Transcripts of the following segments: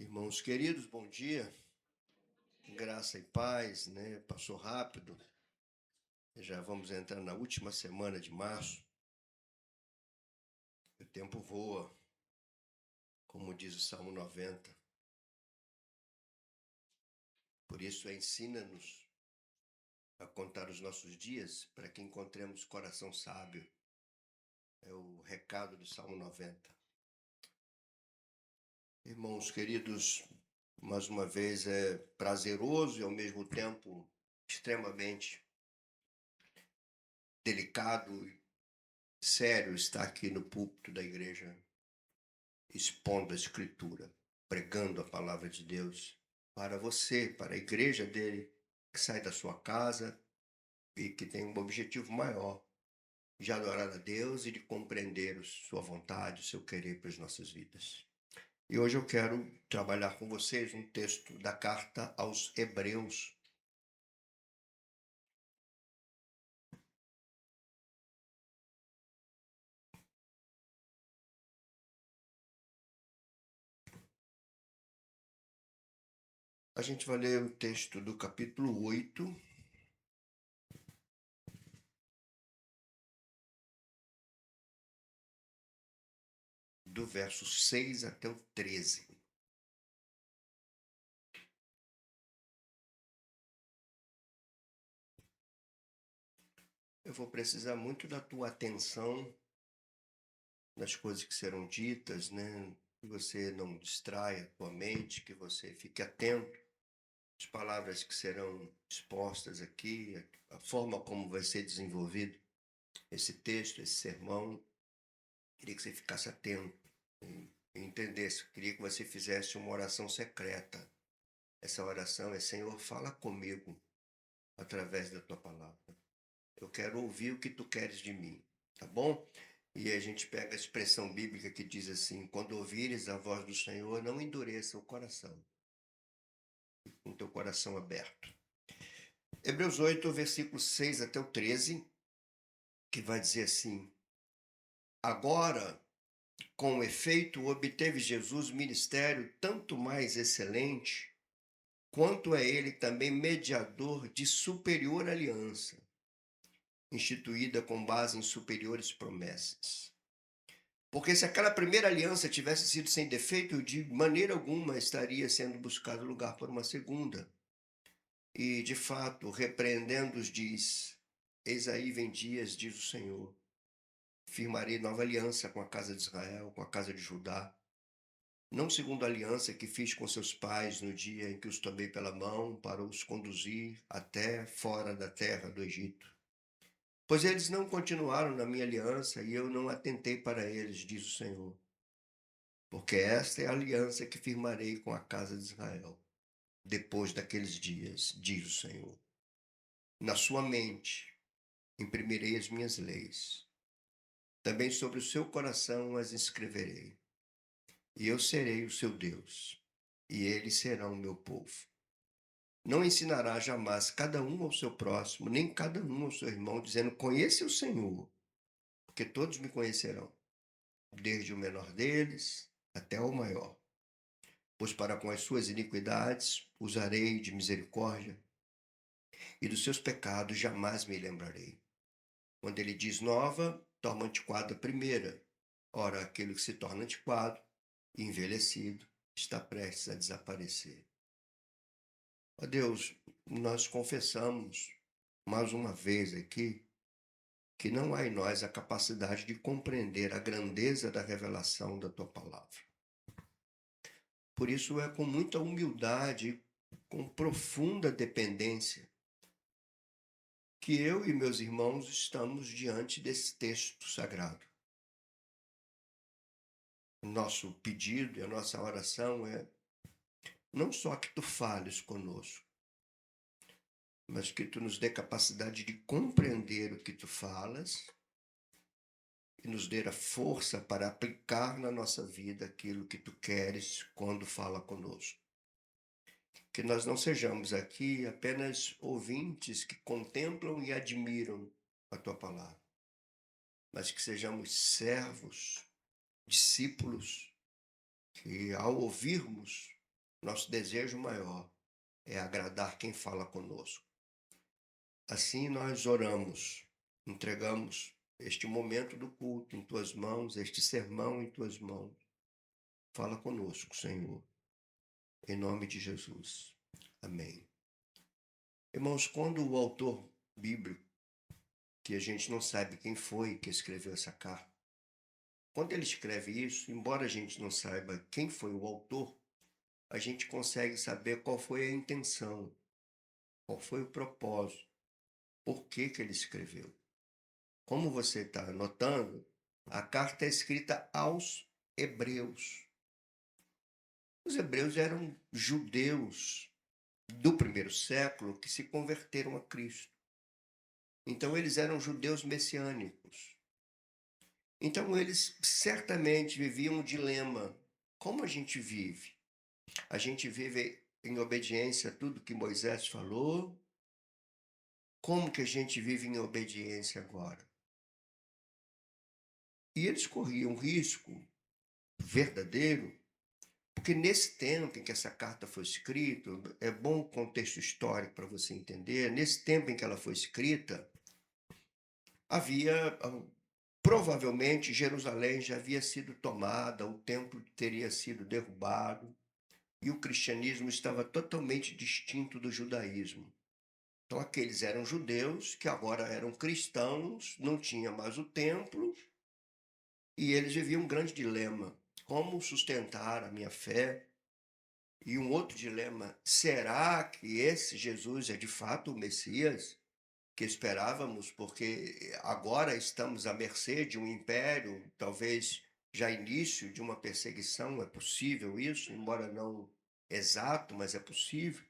Irmãos queridos, bom dia. Graça e paz, né? Passou rápido. Já vamos entrar na última semana de março. O tempo voa, como diz o Salmo 90. Por isso, ensina-nos a contar os nossos dias para que encontremos coração sábio. É o recado do Salmo 90. Irmãos queridos, mais uma vez é prazeroso e ao mesmo tempo extremamente delicado e sério estar aqui no púlpito da igreja, expondo a Escritura, pregando a palavra de Deus para você, para a igreja dele, que sai da sua casa e que tem um objetivo maior de adorar a Deus e de compreender sua vontade, o seu querer para as nossas vidas. E hoje eu quero trabalhar com vocês um texto da carta aos Hebreus. A gente vai ler o texto do capítulo 8, do verso 6 até o 13. Eu vou precisar muito da tua atenção nas coisas que serão ditas, né? Que você não distraia a tua mente, que você fique atento às palavras que serão expostas aqui, a forma como vai ser desenvolvido esse texto, esse sermão. Queria que você ficasse atento e entendesse. Queria que você fizesse uma oração secreta. Essa oração é: Senhor, fala comigo através da tua palavra. Eu quero ouvir o que tu queres de mim, tá bom? E a gente pega a expressão bíblica que diz assim: quando ouvires a voz do Senhor, não endureça o coração, com o teu coração aberto. Hebreus 8, versículo 6 até o 13, que vai dizer assim: agora, com efeito, obteve Jesus ministério tanto mais excelente, quanto é ele também mediador de superior aliança, instituída com base em superiores promessas. Porque se aquela primeira aliança tivesse sido sem defeito, de maneira alguma estaria sendo buscado lugar por uma segunda. E, de fato, repreendendo-os, diz: eis aí vem dias, diz o Senhor, firmarei nova aliança com a casa de Israel, com a casa de Judá, não segundo a aliança que fiz com seus pais no dia em que os tomei pela mão para os conduzir até fora da terra do Egito. Pois eles não continuaram na minha aliança e eu não atentei para eles, diz o Senhor. Porque esta é a aliança que firmarei com a casa de Israel, depois daqueles dias, diz o Senhor. Na sua mente imprimirei as minhas leis, também sobre o seu coração as escreverei. E eu serei o seu Deus, e eles serão o meu povo. Não ensinará jamais cada um ao seu próximo, nem cada um ao seu irmão, dizendo: conheça o Senhor, porque todos me conhecerão, desde o menor deles até o maior. Pois para com as suas iniquidades usarei de misericórdia, e dos seus pecados jamais me lembrarei. Quando ele diz nova, torna antiquada a primeira. Ora, aquele que se torna antiquado e envelhecido está prestes a desaparecer. Ó Deus, nós confessamos mais uma vez aqui que não há em nós a capacidade de compreender a grandeza da revelação da tua palavra. Por isso é com muita humildade, com profunda dependência, que eu e meus irmãos estamos diante desse texto sagrado. O nosso pedido e a nossa oração é não só que tu fales conosco, mas que tu nos dê capacidade de compreender o que tu falas e nos dê a força para aplicar na nossa vida aquilo que tu queres quando fala conosco. Que nós não sejamos aqui apenas ouvintes que contemplam e admiram a tua palavra, mas que sejamos servos, discípulos, que ao ouvirmos Nosso desejo maior é agradar quem fala conosco. Assim nós oramos, entregamos este momento do culto em tuas mãos, este sermão em tuas mãos. Fala conosco, Senhor, em nome de Jesus. Amém. Irmãos, quando o autor bíblico, que a gente não sabe quem foi que escreveu essa carta, quando ele escreve isso, embora a gente não saiba quem foi o autor, a gente consegue saber qual foi a intenção, qual foi o propósito, por que ele escreveu. Como você está notando, a carta é escrita aos hebreus. Os hebreus eram judeus do primeiro século que se converteram a Cristo. Então, eles eram judeus messiânicos. Então, eles certamente viviam um dilema. Como a gente vive? A gente vive em obediência a tudo que Moisés falou? Como que a gente vive em obediência agora? E eles corriam um risco verdadeiro, porque nesse tempo em que essa carta foi escrita, é bom o contexto histórico para você entender, nesse tempo em que ela foi escrita, havia, provavelmente, Jerusalém já havia sido tomada, o templo teria sido derrubado, e o cristianismo estava totalmente distinto do judaísmo. Então, aqueles eram judeus que agora eram cristãos, não tinha mais o templo, e eles viviam um grande dilema: como sustentar a minha fé? E um outro dilema: será que esse Jesus é de fato o Messias que esperávamos? Porque agora estamos à mercê de um império, talvez já início de uma perseguição, é possível isso, embora não exato, mas é possível.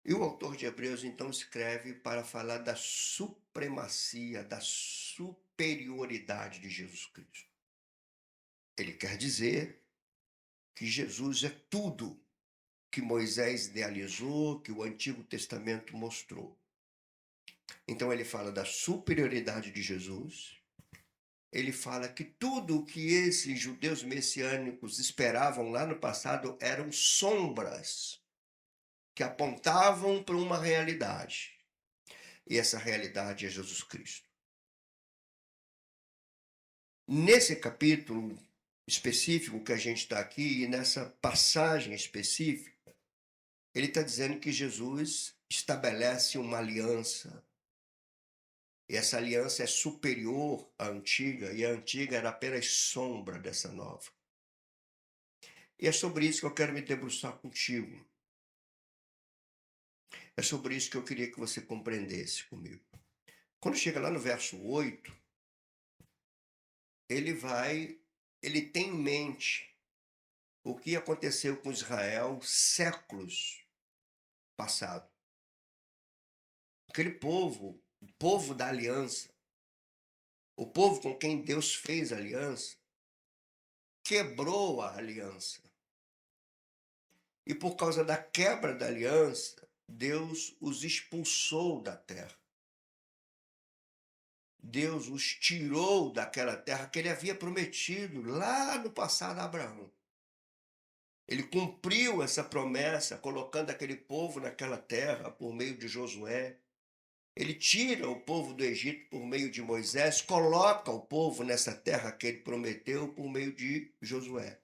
E o autor de Hebreus então escreve para falar da supremacia, da superioridade de Jesus Cristo. Ele quer dizer que Jesus é tudo que Moisés idealizou, que o Antigo Testamento mostrou. Então ele fala da superioridade de Jesus, ele fala que tudo o que esses judeus messiânicos esperavam lá no passado eram sombras que apontavam para uma realidade. E essa realidade é Jesus Cristo. Nesse capítulo específico que a gente está aqui, e nessa passagem específica, ele está dizendo que Jesus estabelece uma aliança. E essa aliança é superior à antiga, e a antiga era apenas sombra dessa nova. E é sobre isso que eu quero me debruçar contigo. É sobre isso que eu queria que você compreendesse comigo. Quando chega lá no verso 8, ele tem em mente o que aconteceu com Israel séculos passados. Aquele povo, o povo da aliança, o povo com quem Deus fez aliança, quebrou a aliança. E por causa da quebra da aliança, Deus os expulsou da terra. Deus os tirou daquela terra que ele havia prometido lá no passado a Abraão. Ele cumpriu essa promessa, colocando aquele povo naquela terra por meio de Josué. Ele tira o povo do Egito por meio de Moisés, coloca o povo nessa terra que ele prometeu por meio de Josué.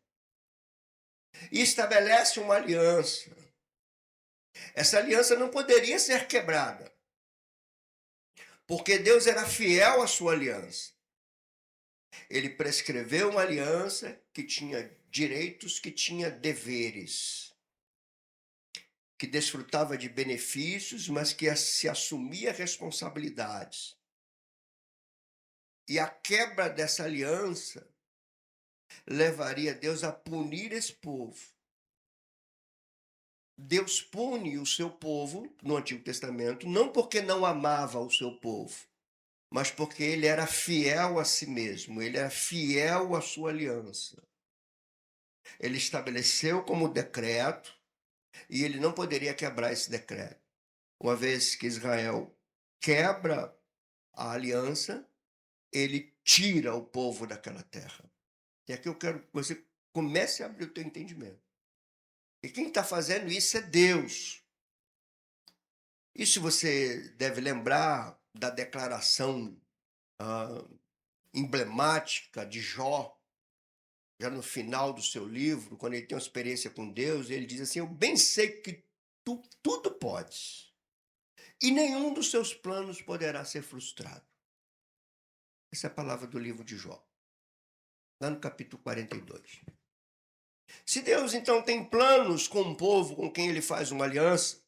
E estabelece uma aliança. Essa aliança não poderia ser quebrada, porque Deus era fiel à sua aliança. Ele prescreveu uma aliança que tinha direitos, que tinha deveres, que desfrutava de benefícios, mas que se assumia responsabilidades. E a quebra dessa aliança levaria Deus a punir esse povo. Deus pune o seu povo no Antigo Testamento, não porque não amava o seu povo, mas porque ele era fiel a si mesmo, ele era fiel à sua aliança. Ele estabeleceu como decreto e ele não poderia quebrar esse decreto. Uma vez que Israel quebra a aliança, ele tira o povo daquela terra. E aqui eu quero que você comece a abrir o teu entendimento. E quem está fazendo isso é Deus. Isso você deve lembrar da declaração emblemática de Jó, já no final do seu livro, quando ele tem uma experiência com Deus, ele diz assim: eu bem sei que tu tudo podes, e nenhum dos seus planos poderá ser frustrado. Essa é a palavra do livro de Jó, lá no capítulo 42. Se Deus, então, tem planos com um povo com quem ele faz uma aliança,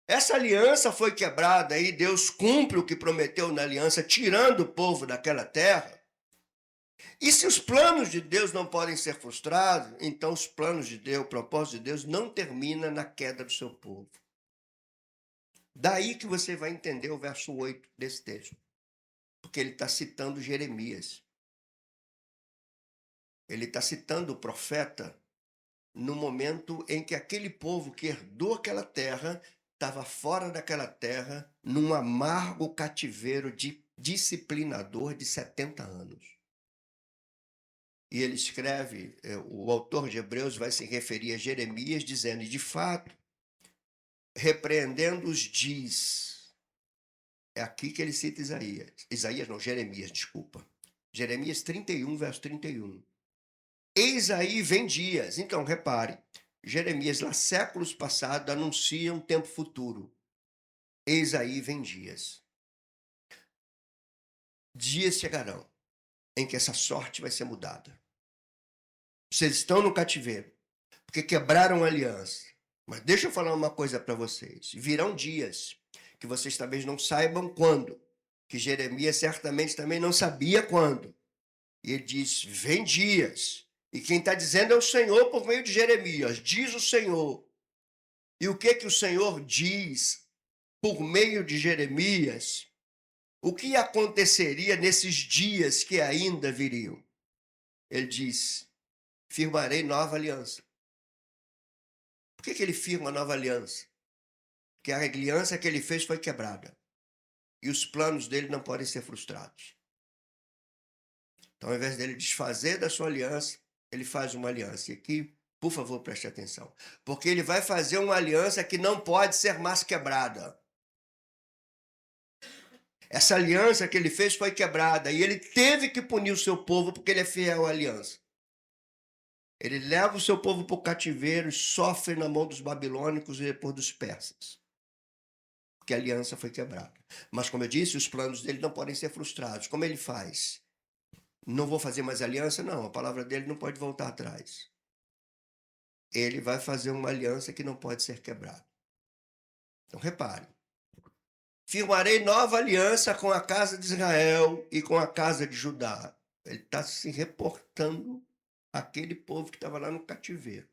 essa aliança foi quebrada e Deus cumpre o que prometeu na aliança, tirando o povo daquela terra. E se os planos de Deus não podem ser frustrados, então os planos de Deus, o propósito de Deus não termina na queda do seu povo. Daí que você vai entender o verso 8 desse texto, porque ele está citando Jeremias. Ele está citando o profeta no momento em que aquele povo que herdou aquela terra estava fora daquela terra, num amargo cativeiro disciplinador de 70 anos. E ele escreve, o autor de Hebreus vai se referir a Jeremias, dizendo, e de fato, repreendendo-os diz, é aqui que ele cita Jeremias, desculpa. Jeremias 31, verso 31. Eis aí vem dias. Então, repare, Jeremias, lá séculos passados, anuncia um tempo futuro. Eis aí vem dias. Dias chegarão em que essa sorte vai ser mudada. Vocês estão no cativeiro, porque quebraram a aliança. Mas deixa eu falar uma coisa para vocês. Virão dias que vocês talvez não saibam quando, que Jeremias certamente também não sabia quando. E ele diz, vem dias. E quem está dizendo é o Senhor por meio de Jeremias. Diz o Senhor. E o que o Senhor diz por meio de Jeremias? O que aconteceria nesses dias que ainda viriam? Ele diz, firmarei nova aliança. Por que ele firma nova aliança? Porque a aliança que ele fez foi quebrada. E os planos dele não podem ser frustrados. Então, ao invés dele desfazer da sua aliança, ele faz uma aliança. E aqui, por favor, preste atenção. Porque ele vai fazer uma aliança que não pode ser mais quebrada. Essa aliança que ele fez foi quebrada. E ele teve que punir o seu povo porque ele é fiel à aliança. Ele leva o seu povo para o cativeiro e sofre na mão dos babilônicos e depois dos persas. Porque a aliança foi quebrada. Mas, como eu disse, os planos dele não podem ser frustrados. Como ele faz? Não vou fazer mais aliança? Não, a palavra dele não pode voltar atrás. Ele vai fazer uma aliança que não pode ser quebrada. Então, repare. Firmarei nova aliança com a casa de Israel e com a casa de Judá. Ele está se reportando àquele povo que estava lá no cativeiro.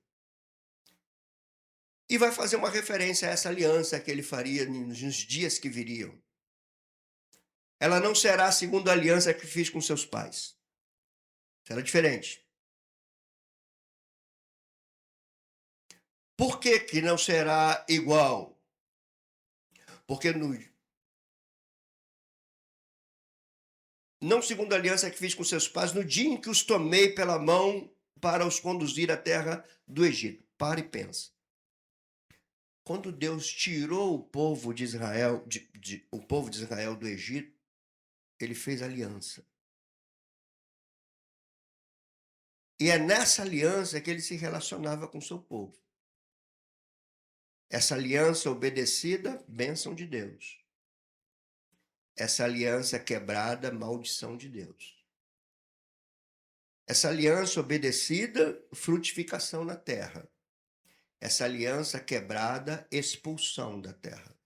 E vai fazer uma referência a essa aliança que ele faria nos dias que viriam. Ela não será segundo a aliança que fiz com seus pais. Será diferente. Por que não será igual? Porque não segundo a aliança que fiz com seus pais, no dia em que os tomei pela mão para os conduzir à terra do Egito. Para e pensa. Quando Deus tirou o povo de Israel, o povo de Israel do Egito, ele fez aliança. E é nessa aliança que ele se relacionava com o seu povo. Essa aliança obedecida, bênção de Deus. Essa aliança quebrada, maldição de Deus. Essa aliança obedecida, frutificação na terra. Essa aliança quebrada, expulsão da terra.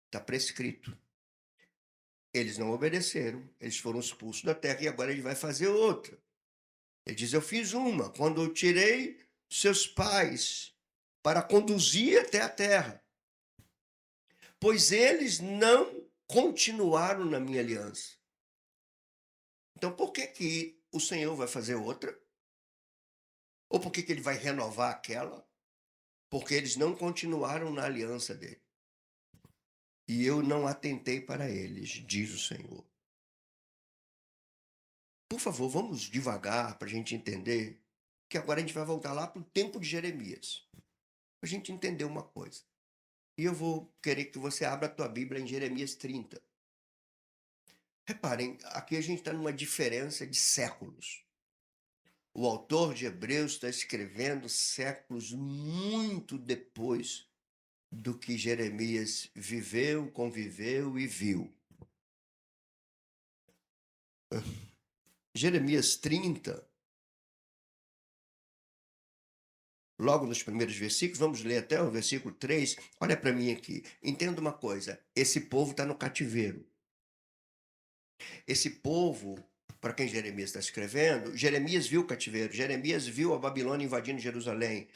Está prescrito. Eles não obedeceram, eles foram expulsos da terra e agora ele vai fazer outra. Ele diz, eu fiz uma, quando eu tirei seus pais para conduzir até a terra. Pois eles não continuaram na minha aliança. Então, por que o Senhor vai fazer outra? Ou por que ele vai renovar aquela? Porque eles não continuaram na aliança dele. E eu não atentei para eles, diz o Senhor. Por favor, vamos devagar para a gente entender que agora a gente vai voltar lá para o tempo de Jeremias. A gente entender uma coisa. E eu vou querer que você abra a tua Bíblia em Jeremias 30. Reparem, aqui a gente está numa diferença de séculos. O autor de Hebreus está escrevendo séculos muito depois do que Jeremias viveu, conviveu e viu. Jeremias 30, logo nos primeiros versículos, vamos ler até o versículo 3. Olha para mim aqui. Entenda uma coisa: esse povo está no cativeiro. Esse povo, para quem Jeremias está escrevendo, Jeremias viu o cativeiro, Jeremias viu a Babilônia invadindo Jerusalém,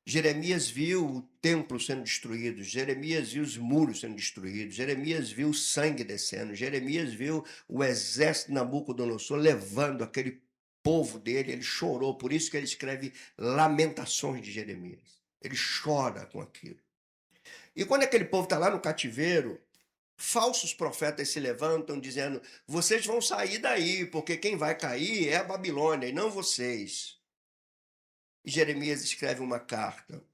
Jeremias viu o templo sendo destruído, Jeremias viu os muros sendo destruídos, Jeremias viu o sangue descendo, Jeremias viu o exército de Nabucodonosor levando aquele povo dele, ele chorou, por isso que ele escreve Lamentações de Jeremias. Ele chora com aquilo. E quando aquele povo está lá no cativeiro, falsos profetas se levantam dizendo: vocês vão sair daí, porque quem vai cair é a Babilônia e não vocês. E Jeremias escreve uma carta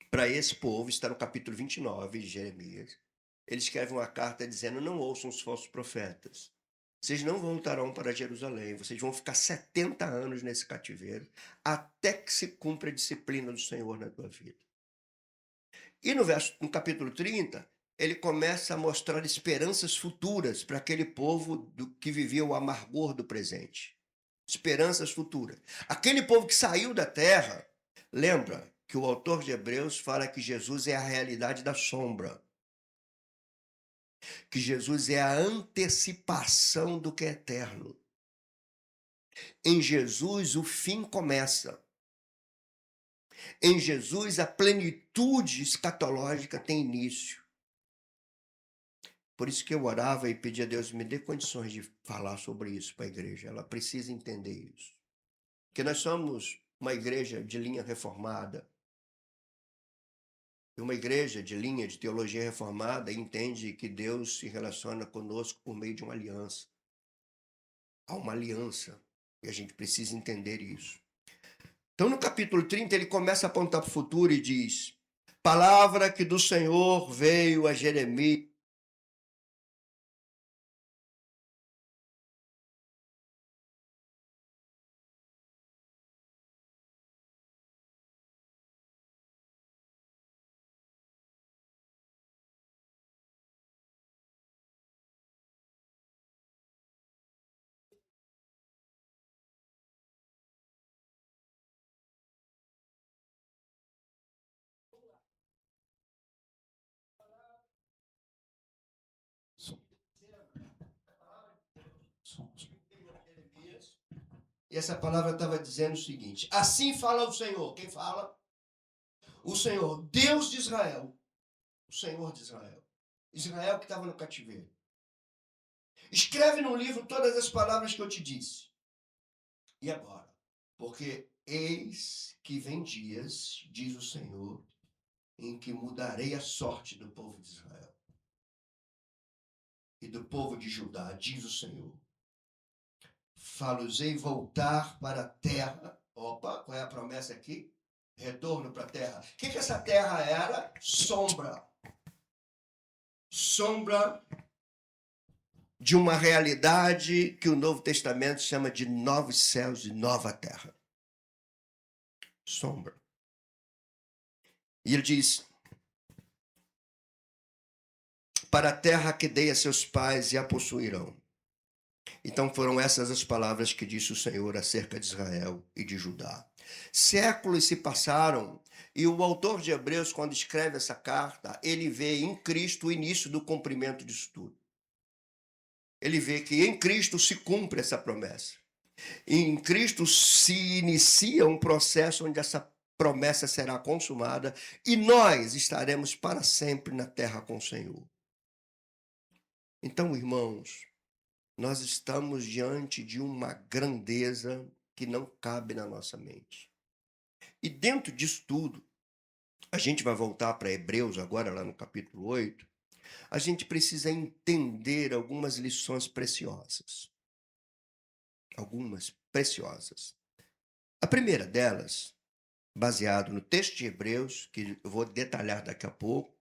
para esse povo, está no capítulo 29 de Jeremias. Ele escreve uma carta dizendo: não ouçam os falsos profetas. Vocês não voltarão para Jerusalém, vocês vão ficar 70 anos nesse cativeiro, até que se cumpra a disciplina do Senhor na tua vida. E no capítulo 30, ele começa a mostrar esperanças futuras para aquele povo que vivia o amargor do presente. Esperanças futuras. Aquele povo que saiu da terra, lembra que o autor de Hebreus fala que Jesus é a realidade da sombra. Que Jesus é a antecipação do que é eterno. Em Jesus o fim começa. Em Jesus a plenitude escatológica tem início. Por isso que eu orava e pedia a Deus, me dê condições de falar sobre isso para a igreja. Ela precisa entender isso. Porque nós somos uma igreja de linha reformada. E uma igreja de linha de teologia reformada entende que Deus se relaciona conosco por meio de uma aliança. Há uma aliança. E a gente precisa entender isso. Então, no capítulo 30, ele começa a apontar para o futuro e diz: palavra que do Senhor veio a Jeremias. E essa palavra estava dizendo o seguinte: assim fala o Senhor. Quem fala? O Senhor, Deus de Israel. O Senhor de Israel. Israel que estava no cativeiro. Escreve no livro todas as palavras que eu te disse. E agora? Porque eis que vem dias, diz o Senhor, em que mudarei a sorte do povo de Israel e do povo de Judá, diz o Senhor. Falo-ei voltar para a terra. Opa, qual é a promessa aqui? Retorno para a terra. O que essa terra era? Sombra. Sombra de uma realidade que o Novo Testamento chama de novos céus e nova terra. Sombra. E ele diz: para a terra que dei a seus pais e a possuirão. Então foram essas as palavras que disse o Senhor acerca de Israel e de Judá. Séculos se passaram e o autor de Hebreus, quando escreve essa carta, ele vê em Cristo o início do cumprimento disso tudo. Ele vê que em Cristo se cumpre essa promessa. Em Cristo se inicia um processo onde essa promessa será consumada e nós estaremos para sempre na terra com o Senhor. Então, irmãos, nós estamos diante de uma grandeza que não cabe na nossa mente. E dentro disso tudo, a gente vai voltar para Hebreus agora, lá no capítulo 8, a gente precisa entender algumas lições preciosas. Algumas preciosas. A primeira delas, baseado no texto de Hebreus, que eu vou detalhar daqui a pouco,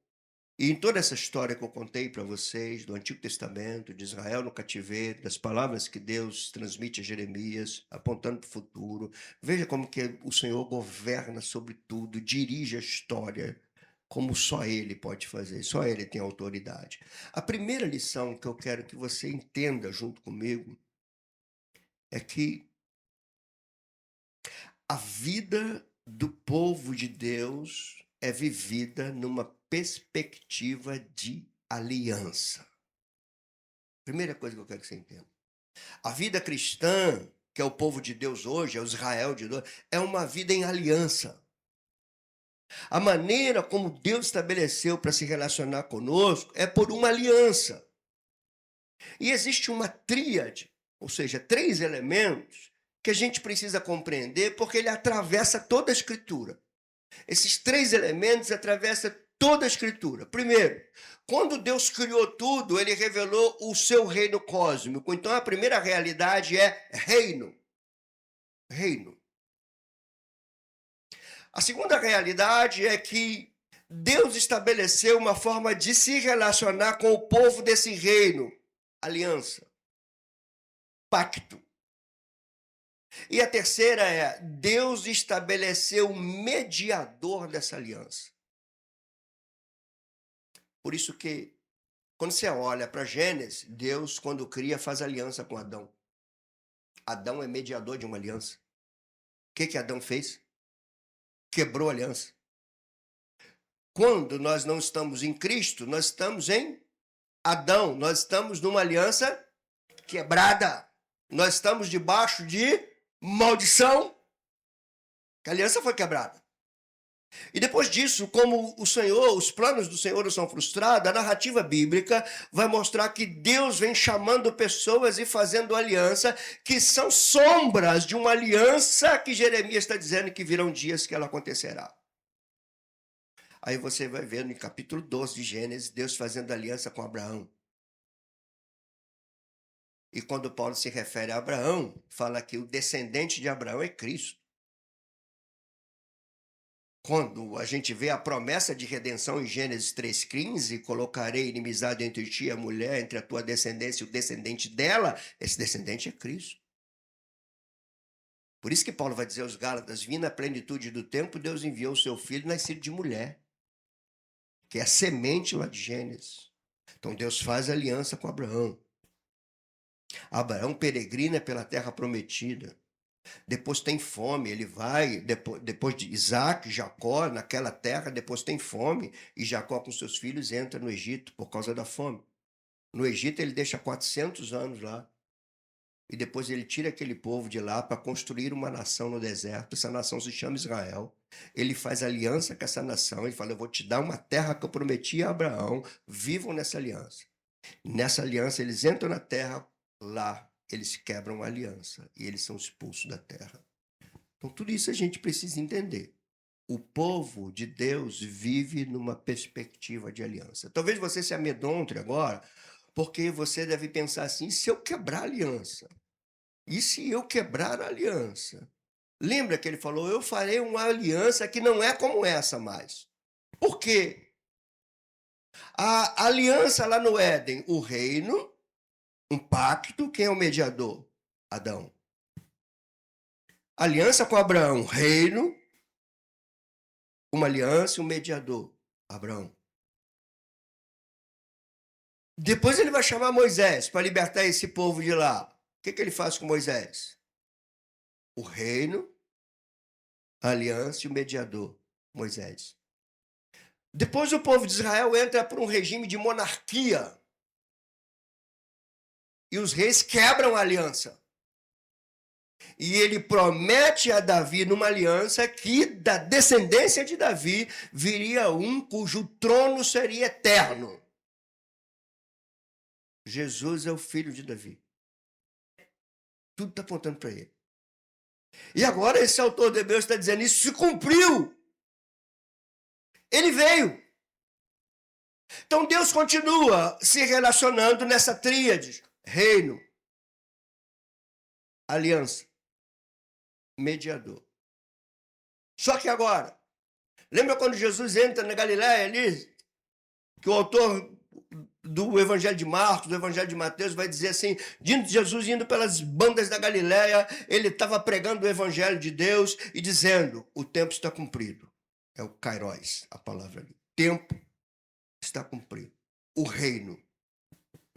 e em toda essa história que eu contei para vocês, do Antigo Testamento, de Israel no cativeiro, das palavras que Deus transmite a Jeremias, apontando para o futuro, veja como que o Senhor governa sobre tudo, dirige a história, como só Ele pode fazer, só Ele tem autoridade. A primeira lição que eu quero que você entenda junto comigo é que a vida do povo de Deus é vivida numa perspectiva de aliança. Primeira coisa que eu quero que você entenda. A vida cristã, que é o povo de Deus hoje, é o Israel de Deus, é uma vida em aliança. A maneira como Deus estabeleceu para se relacionar conosco é por uma aliança. E existe uma tríade, ou seja, 3 elementos que a gente precisa compreender porque ele atravessa toda a Escritura. Esses 3 elementos atravessam toda a Escritura. Primeiro, quando Deus criou tudo, ele revelou o seu reino cósmico. Então, a primeira realidade é reino. Reino. A segunda realidade é que Deus estabeleceu uma forma de se relacionar com o povo desse reino. Aliança. Pacto. E a terceira é, Deus estabeleceu um mediador dessa aliança. Por isso que, quando você olha para Gênesis, Deus, quando cria, faz aliança com Adão. Adão é mediador de uma aliança. O que Adão fez? Quebrou a aliança. Quando nós não estamos em Cristo, nós estamos em Adão. Nós estamos numa aliança quebrada. Nós estamos debaixo de maldição. A aliança foi quebrada. E depois disso, como o Senhor, os planos do Senhor são frustrados, a narrativa bíblica vai mostrar que Deus vem chamando pessoas e fazendo aliança que são sombras de uma aliança que Jeremias está dizendo que virão dias que ela acontecerá. Aí você vai ver no capítulo 12 de Gênesis, Deus fazendo aliança com Abraão. E quando Paulo se refere a Abraão, fala que o descendente de Abraão é Cristo. Quando a gente vê a promessa de redenção em Gênesis 3,15, colocarei inimizade entre ti e a mulher, entre a tua descendência e o descendente dela, esse descendente é Cristo. Por isso que Paulo vai dizer aos Gálatas, vindo a plenitude do tempo, Deus enviou o seu filho nascido de mulher, que é a semente lá de Gênesis. Então Deus faz aliança com Abraão. Abraão peregrina pela terra prometida. Depois tem fome, ele vai, depois de Isaac, Jacó, naquela terra, depois tem fome, e Jacó com seus filhos entra no Egito por causa da fome. No Egito ele deixa 400 anos lá, e depois ele tira aquele povo de lá para construir uma nação no deserto, essa nação se chama Israel. Ele faz aliança com essa nação, ele fala, eu vou te dar uma terra que eu prometi a Abraão, vivam nessa aliança. Nessa aliança eles entram na terra, lá eles quebram a aliança e eles são expulsos da terra. Então, tudo isso a gente precisa entender. O povo de Deus vive numa perspectiva de aliança. Talvez você se amedronte agora, porque você deve pensar assim, se eu quebrar a aliança? E se eu quebrar a aliança? Lembra que ele falou, eu farei uma aliança que não é como essa mais. Por quê? A aliança lá no Éden, o reino, um pacto, quem é o mediador? Adão. Aliança com Abraão, reino, uma aliança e um mediador, Abraão. Depois ele vai chamar Moisés para libertar esse povo de lá. O que ele faz com Moisés? O reino, a aliança e o mediador, Moisés. Depois o povo de Israel entra por um regime de monarquia. E os reis quebram a aliança. E ele promete a Davi numa aliança que da descendência de Davi viria um cujo trono seria eterno. Jesus é o filho de Davi. Tudo está apontando para ele. E agora esse autor de Hebreus está dizendo, isso se cumpriu. Ele veio. Então Deus continua se relacionando nessa tríade. Reino, aliança, mediador. Só que agora, lembra quando Jesus entra na Galiléia ali, que o autor do Evangelho de Marcos, do Evangelho de Mateus, vai dizer assim, Jesus indo pelas bandas da Galiléia, ele estava pregando o Evangelho de Deus e dizendo, o tempo está cumprido. É o kairos, a palavra ali. O tempo está cumprido. O reino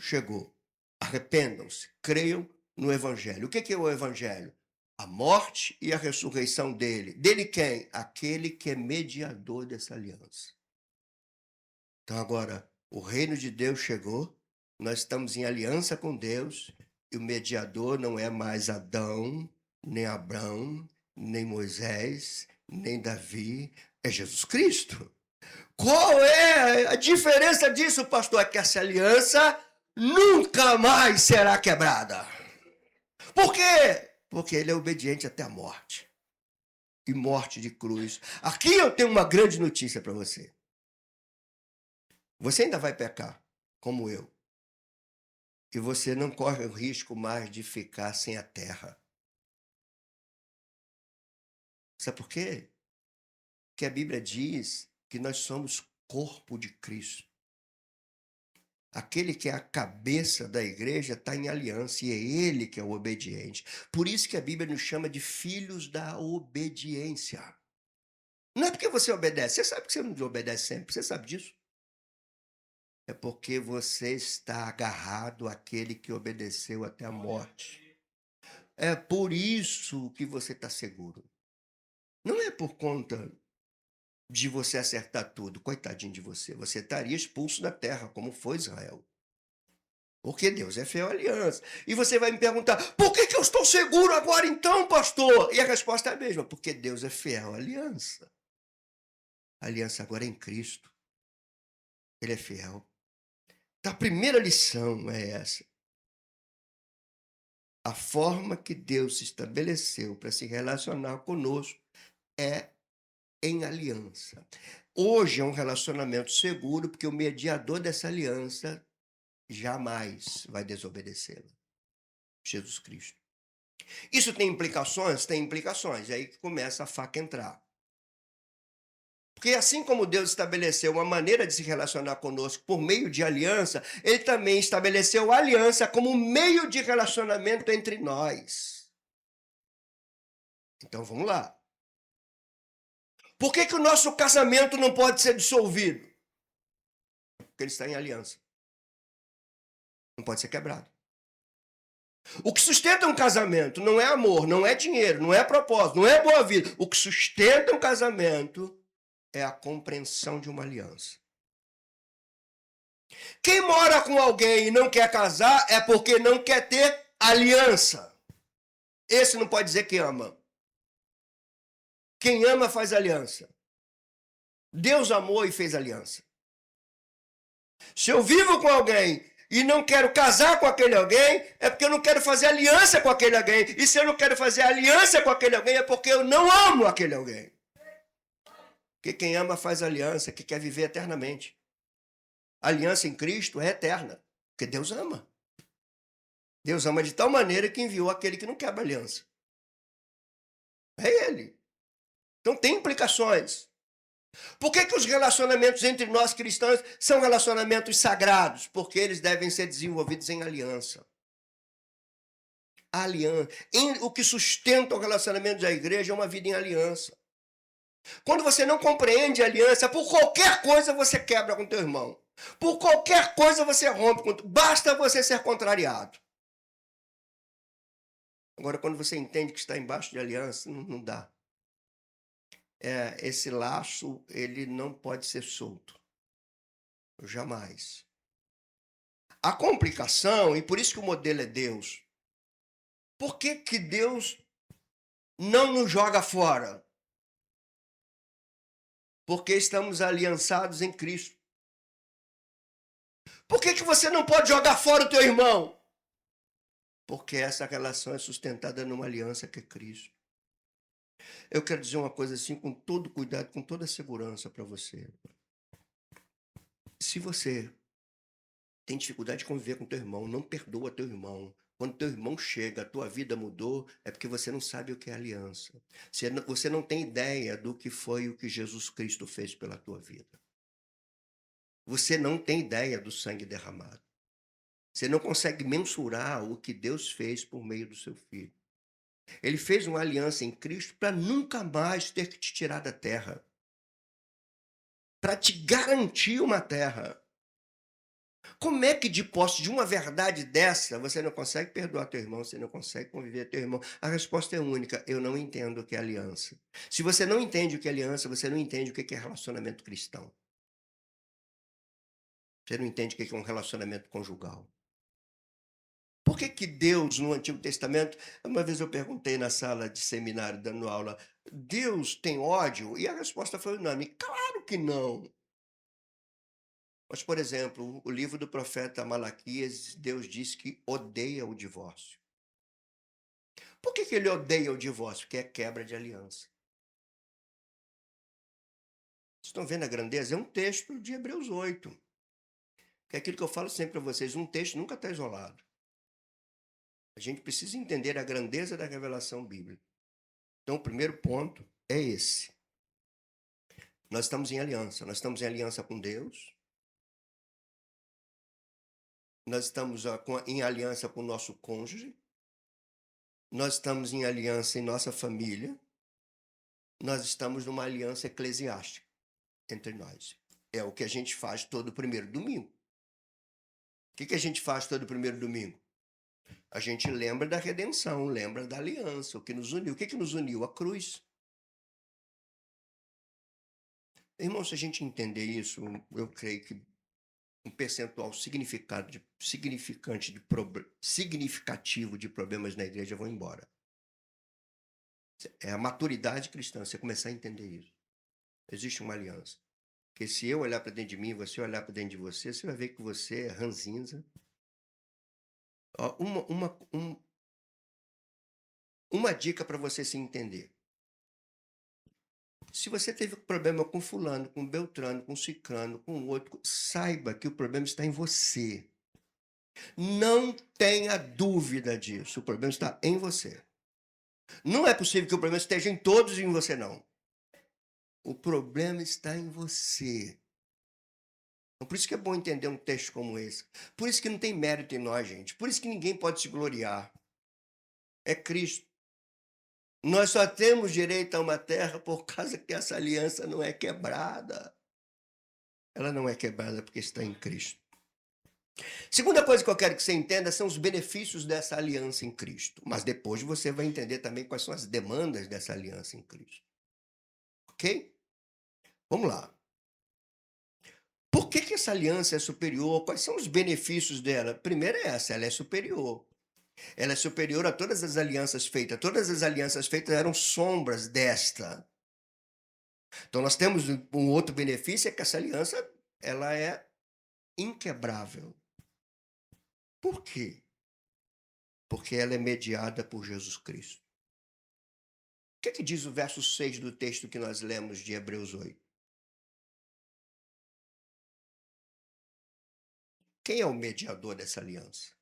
chegou. Arrependam-se, creiam no Evangelho. O que é o Evangelho? A morte e a ressurreição dele. Dele quem? Aquele que é mediador dessa aliança. Então agora, o reino de Deus chegou, nós estamos em aliança com Deus, e o mediador não é mais Adão, nem Abraão, nem Moisés, nem Davi, é Jesus Cristo. Qual é a diferença disso, pastor? É que essa aliança nunca mais será quebrada. Por quê? Porque ele é obediente até a morte. E morte de cruz. Aqui eu tenho uma grande notícia para você. Você ainda vai pecar, como eu. E você não corre o risco mais de ficar sem a terra. Sabe por quê? Porque a Bíblia diz que nós somos corpo de Cristo. Aquele que é a cabeça da igreja está em aliança e é ele que é o obediente. Por isso que a Bíblia nos chama de filhos da obediência. Não é porque você obedece. Você sabe que você não obedece sempre. Você sabe disso. É porque você está agarrado àquele que obedeceu até a morte. É por isso que você está seguro. Não é por conta de você acertar tudo. Coitadinho de você. Você estaria expulso da terra, como foi Israel. Porque Deus é fiel à aliança. E você vai me perguntar, por que eu estou seguro agora então, pastor? E a resposta é a mesma, porque Deus é fiel à aliança. A aliança agora é em Cristo. Ele é fiel. Então, a primeira lição é essa. A forma que Deus se estabeleceu para se relacionar conosco é em aliança. Hoje é um relacionamento seguro, porque o mediador dessa aliança jamais vai desobedecê-la. Jesus Cristo. Isso tem implicações? Tem implicações. É aí que começa a faca entrar. Porque assim como Deus estabeleceu uma maneira de se relacionar conosco por meio de aliança, ele também estabeleceu a aliança como meio de relacionamento entre nós. Então vamos lá. Por que o nosso casamento não pode ser dissolvido? Porque ele está em aliança. Não pode ser quebrado. O que sustenta um casamento não é amor, não é dinheiro, não é propósito, não é boa vida. O que sustenta um casamento é a compreensão de uma aliança. Quem mora com alguém e não quer casar é porque não quer ter aliança. Esse não pode dizer que ama. Quem ama faz aliança. Deus amou e fez aliança. Se eu vivo com alguém e não quero casar com aquele alguém, é porque eu não quero fazer aliança com aquele alguém. E se eu não quero fazer aliança com aquele alguém, é porque eu não amo aquele alguém. Porque quem ama faz aliança, que quer viver eternamente. A aliança em Cristo é eterna, porque Deus ama. Deus ama de tal maneira que enviou aquele que não quebra aliança. É ele. Então tem implicações. Por que os relacionamentos entre nós cristãos são relacionamentos sagrados? Porque eles devem ser desenvolvidos em aliança. A aliança. O que sustenta o relacionamento da igreja é uma vida em aliança. Quando você não compreende a aliança, por qualquer coisa você quebra com teu irmão. Por qualquer coisa você rompe. Basta você ser contrariado. Agora, quando você entende que está embaixo de aliança, não dá. Esse laço, ele não pode ser solto. Jamais. A complicação, e por isso que o modelo é Deus. Por que Deus não nos joga fora? Porque estamos aliançados em Cristo. Por que você não pode jogar fora o teu irmão? Porque essa relação é sustentada numa aliança que é Cristo. Eu quero dizer uma coisa assim, com todo cuidado, com toda segurança para você. Se você tem dificuldade de conviver com teu irmão, não perdoa teu irmão, Quando teu irmão chega, a tua vida mudou, é porque você não sabe o que é aliança. Você não tem ideia do que foi o que Jesus Cristo fez pela tua vida. Você não tem ideia do sangue derramado. Você não consegue mensurar o que Deus fez por meio do seu filho. Ele fez uma aliança em Cristo para nunca mais ter que te tirar da terra, para te garantir uma terra. Como é que de posse de uma verdade dessa, você não consegue perdoar teu irmão, você não consegue conviver com teu irmão? A resposta é única: eu não entendo o que é aliança. Se você não entende o que é aliança, você não entende o que é relacionamento cristão. Você não entende o que é um relacionamento conjugal. Por que que Deus, no Antigo Testamento, uma vez eu perguntei na sala de seminário, dando aula, Deus tem ódio? E a resposta foi unânime: claro que não. Mas, por exemplo, o livro do profeta Malaquias, Deus diz que odeia o divórcio. Por que que ele odeia o divórcio? Porque é quebra de aliança. Vocês estão vendo a grandeza? É um texto de Hebreus 8. Que é aquilo que eu falo sempre para vocês, um texto nunca está isolado. A gente precisa entender a grandeza da revelação bíblica. Então, o primeiro ponto é esse. Nós estamos em aliança. Nós estamos em aliança com Deus. Nós estamos em aliança com o nosso cônjuge. Nós estamos em aliança em nossa família. Nós estamos numa aliança eclesiástica entre nós. É o que a gente faz todo primeiro domingo. O que a gente faz todo primeiro domingo? A gente lembra da redenção, lembra da aliança, o que nos uniu. O que nos uniu? A cruz. Irmão, se a gente entender isso, eu creio que um percentual significativo de problemas na igreja vão embora. É a maturidade cristã, você começar a entender isso. Existe uma aliança. Porque se eu olhar para dentro de mim, você olhar para dentro de você, você vai ver que você é ranzinza. Ó, uma dica para você se entender. Se você teve problema com fulano, com Beltrano, com Cicrano, com outro, saiba que o problema está em você. Não tenha dúvida disso. O problema está em você. Não é possível que o problema esteja em todos e em você, não. O problema está em você. Por isso que é bom entender um texto como esse. Por isso que não tem mérito em nós, gente. Por isso que ninguém pode se gloriar. É Cristo. Nós só temos direito a uma terra por causa que essa aliança não é quebrada. Ela não é quebrada porque está em Cristo. Segunda coisa que eu quero que você entenda são os benefícios dessa aliança em Cristo. Mas depois você vai entender também quais são as demandas dessa aliança em Cristo. Ok? Vamos lá. Por que essa aliança é superior? Quais são os benefícios dela? Primeiro é essa, ela é superior. Ela é superior a todas as alianças feitas. Todas as alianças feitas eram sombras desta. Então nós temos um outro benefício, é que essa aliança ela é inquebrável. Por quê? Porque ela é mediada por Jesus Cristo. O que é que diz o verso 6 do texto que nós lemos de Hebreus 8? Quem é o mediador dessa aliança?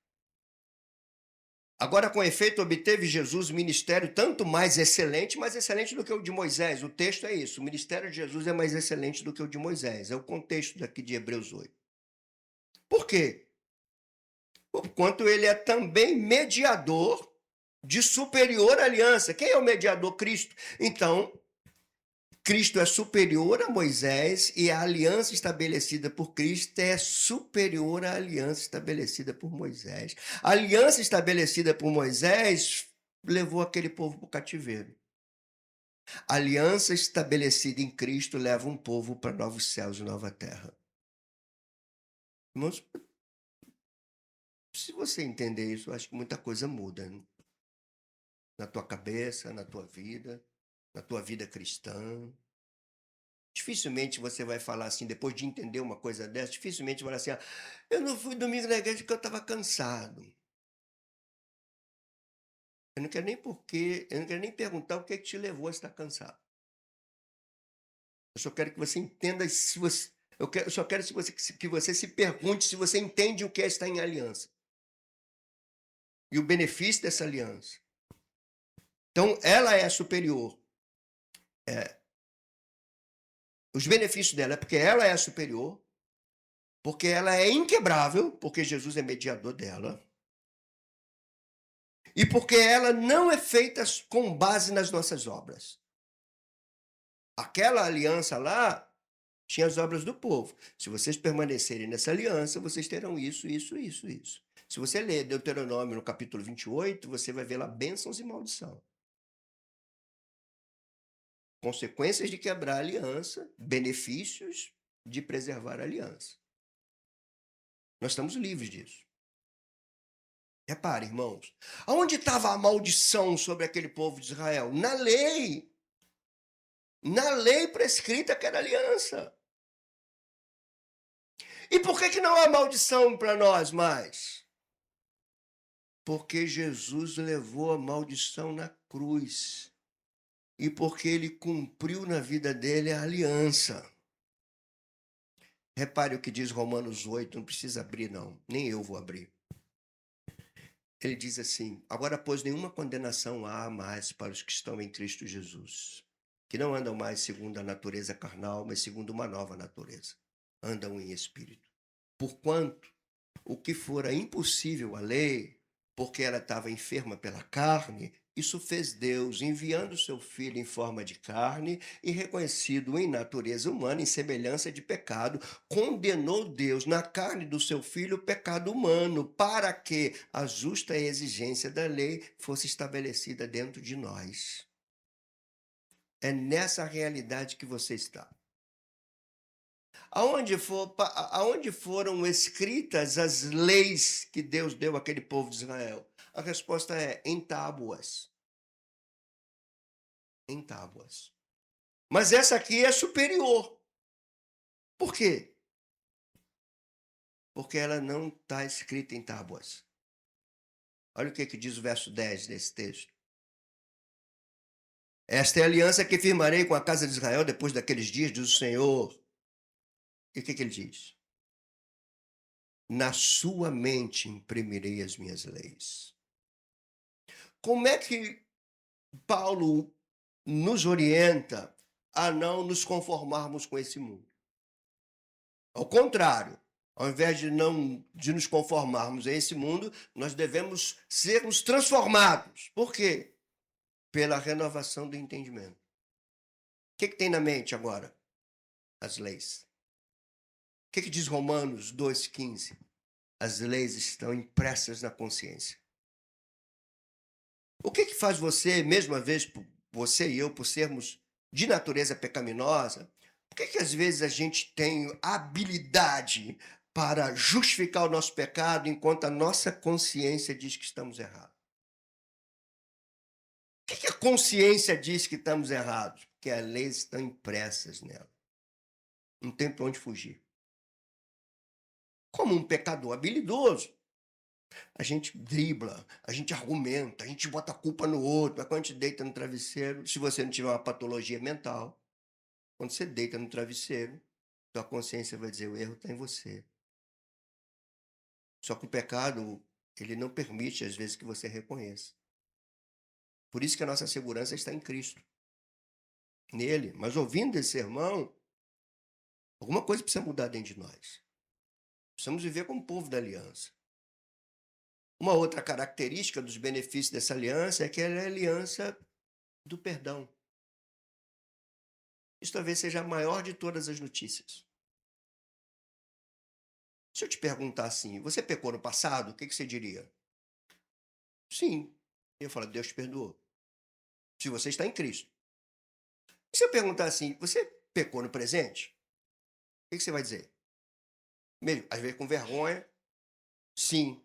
Agora, com efeito, obteve Jesus ministério tanto mais excelente do que o de Moisés. O texto é isso. O ministério de Jesus é mais excelente do que o de Moisés. É o contexto daqui de Hebreus 8. Por quê? Porquanto ele é também mediador de superior aliança. Quem é o mediador? Cristo. Então, Cristo é superior a Moisés e a aliança estabelecida por Cristo é superior à aliança estabelecida por Moisés. A aliança estabelecida por Moisés levou aquele povo para o cativeiro. A aliança estabelecida em Cristo leva um povo para novos céus e nova terra. Irmãos, se você entender isso, eu acho que muita coisa muda, né? Na tua cabeça, na tua vida cristã. Dificilmente você vai falar assim, depois de entender uma coisa dessa, dificilmente vai falar assim, eu não fui domingo na igreja porque eu estava cansado. Eu não quero nem perguntar o que é que te levou a estar cansado. Eu só quero que você entenda se você, eu só quero que você se pergunte se você entende o que é estar em aliança. e o benefício dessa aliança. Então, ela é superior. Os benefícios dela é porque ela é superior, porque ela é inquebrável, porque Jesus é mediador dela, e porque ela não é feita com base nas nossas obras. Aquela aliança lá tinha as obras do povo. Se vocês permanecerem nessa aliança, vocês terão isso, isso, isso, isso. Se você ler Deuteronômio no capítulo 28, você vai ver lá bênçãos e maldição. Consequências de quebrar a aliança, benefícios de preservar a aliança. Nós estamos livres disso. Repare, irmãos, aonde estava a maldição sobre aquele povo de Israel? Na lei. Na lei prescrita que era aliança. E por que não há maldição para nós mais? Porque Jesus levou a maldição na cruz. E porque ele cumpriu na vida dele a aliança. Repare o que diz Romanos 8, não precisa abrir não, nem eu vou abrir. Ele diz assim: agora, pois, nenhuma condenação há mais para os que estão em Cristo Jesus, que não andam mais segundo a natureza carnal, mas segundo uma nova natureza. Andam em espírito. Porquanto o que fora impossível à lei, porque ela estava enferma pela carne, isso fez Deus, enviando seu Filho em forma de carne e reconhecido em natureza humana, em semelhança de pecado, condenou Deus na carne do seu Filho o pecado humano, para que a justa exigência da lei fosse estabelecida dentro de nós. É nessa realidade que você está. Aonde foram escritas as leis que Deus deu àquele povo de Israel? A resposta é em tábuas. Em tábuas. Mas essa aqui é superior. Por quê? Porque ela não está escrita em tábuas. Olha o que diz o verso 10 desse texto. Esta é a aliança que firmarei com a casa de Israel depois daqueles dias, diz o Senhor. E o que ele diz? Na sua mente imprimirei as minhas leis. Como é que Paulo nos orienta a não nos conformarmos com esse mundo? Ao contrário, ao invés de nos conformarmos a esse mundo, nós devemos sermos transformados. Por quê? Pela renovação do entendimento. O que tem na mente agora? As leis. O que diz Romanos 2,15? As leis estão impressas na consciência. O que faz você, mesmo às vezes, você e eu, por sermos de natureza pecaminosa, por que às vezes a gente tem habilidade para justificar o nosso pecado enquanto a nossa consciência diz que estamos errados? Por que a consciência diz que estamos errados? Porque as leis estão impressas nela. Não tem para onde fugir. Como um pecador habilidoso, a gente dribla, a gente argumenta, a gente bota a culpa no outro. Mas quando a gente deita no travesseiro, se você não tiver uma patologia mental, quando você deita no travesseiro, sua consciência vai dizer: o erro está em você. Só que o pecado, ele não permite, às vezes, que você reconheça. Por isso que a nossa segurança está em Cristo. Nele. Mas ouvindo esse sermão, alguma coisa precisa mudar dentro de nós. Precisamos viver como povo da aliança. Uma outra característica dos benefícios dessa aliança é que ela é a aliança do perdão. Isso talvez seja a maior de todas as notícias. Se eu te perguntar assim, você pecou no passado, o que você diria? Sim. Eu falo: Deus te perdoou. Se você está em Cristo. E se eu perguntar assim, você pecou no presente? O que você vai dizer? Mesmo, às vezes com vergonha, sim.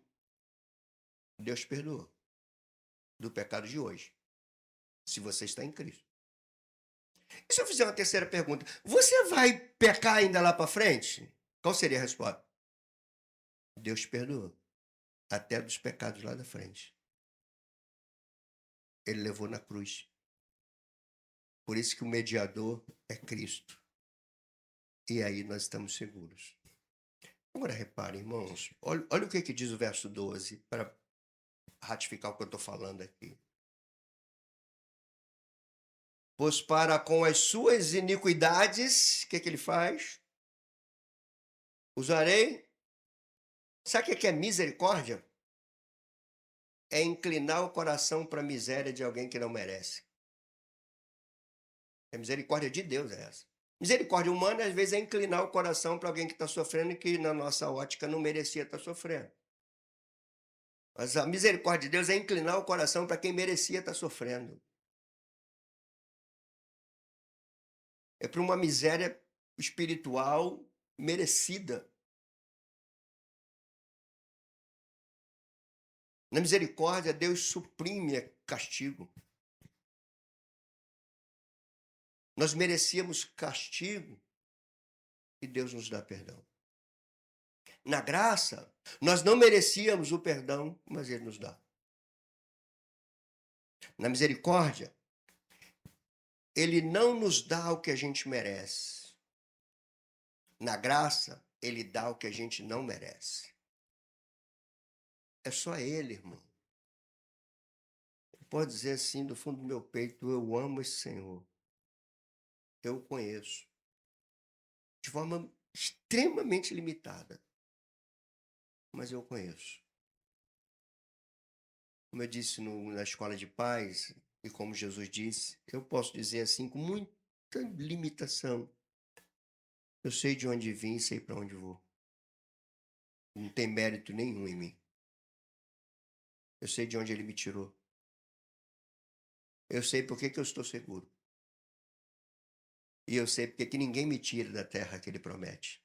Deus te perdoou do pecado de hoje. Se você está em Cristo. E se eu fizer uma terceira pergunta? Você vai pecar ainda lá para frente? Qual seria a resposta? Deus te perdoou. Até dos pecados lá da frente. Ele levou na cruz. Por isso que o mediador é Cristo. E aí nós estamos seguros. Agora repare, irmãos, olha o que diz o verso 12, para ratificar o que eu estou falando aqui. Pois para com as suas iniquidades, o que ele faz? Usarei. Sabe o que é misericórdia? É inclinar o coração para a miséria de alguém que não merece. A misericórdia de Deus é essa. Misericórdia humana, às vezes, é inclinar o coração para alguém que está sofrendo e que, na nossa ótica, não merecia estar sofrendo. Mas a misericórdia de Deus é inclinar o coração para quem merecia estar sofrendo. É para uma miséria espiritual merecida. Na misericórdia, Deus suprime castigo. Nós merecíamos castigo e Deus nos dá perdão. Na graça, nós não merecíamos o perdão, mas Ele nos dá. Na misericórdia, Ele não nos dá o que a gente merece. Na graça, Ele dá o que a gente não merece. É só Ele, irmão. Pode dizer assim, do fundo do meu peito, eu amo esse Senhor. Eu o conheço. De forma extremamente limitada. Mas eu o conheço. Como eu disse na escola de paz, e como Jesus disse, eu posso dizer assim com muita limitação. Eu sei de onde vim e sei para onde vou. Não tem mérito nenhum em mim. Eu sei de onde Ele me tirou. Eu sei por que eu estou seguro. E eu sei porque que ninguém me tira da terra que Ele promete.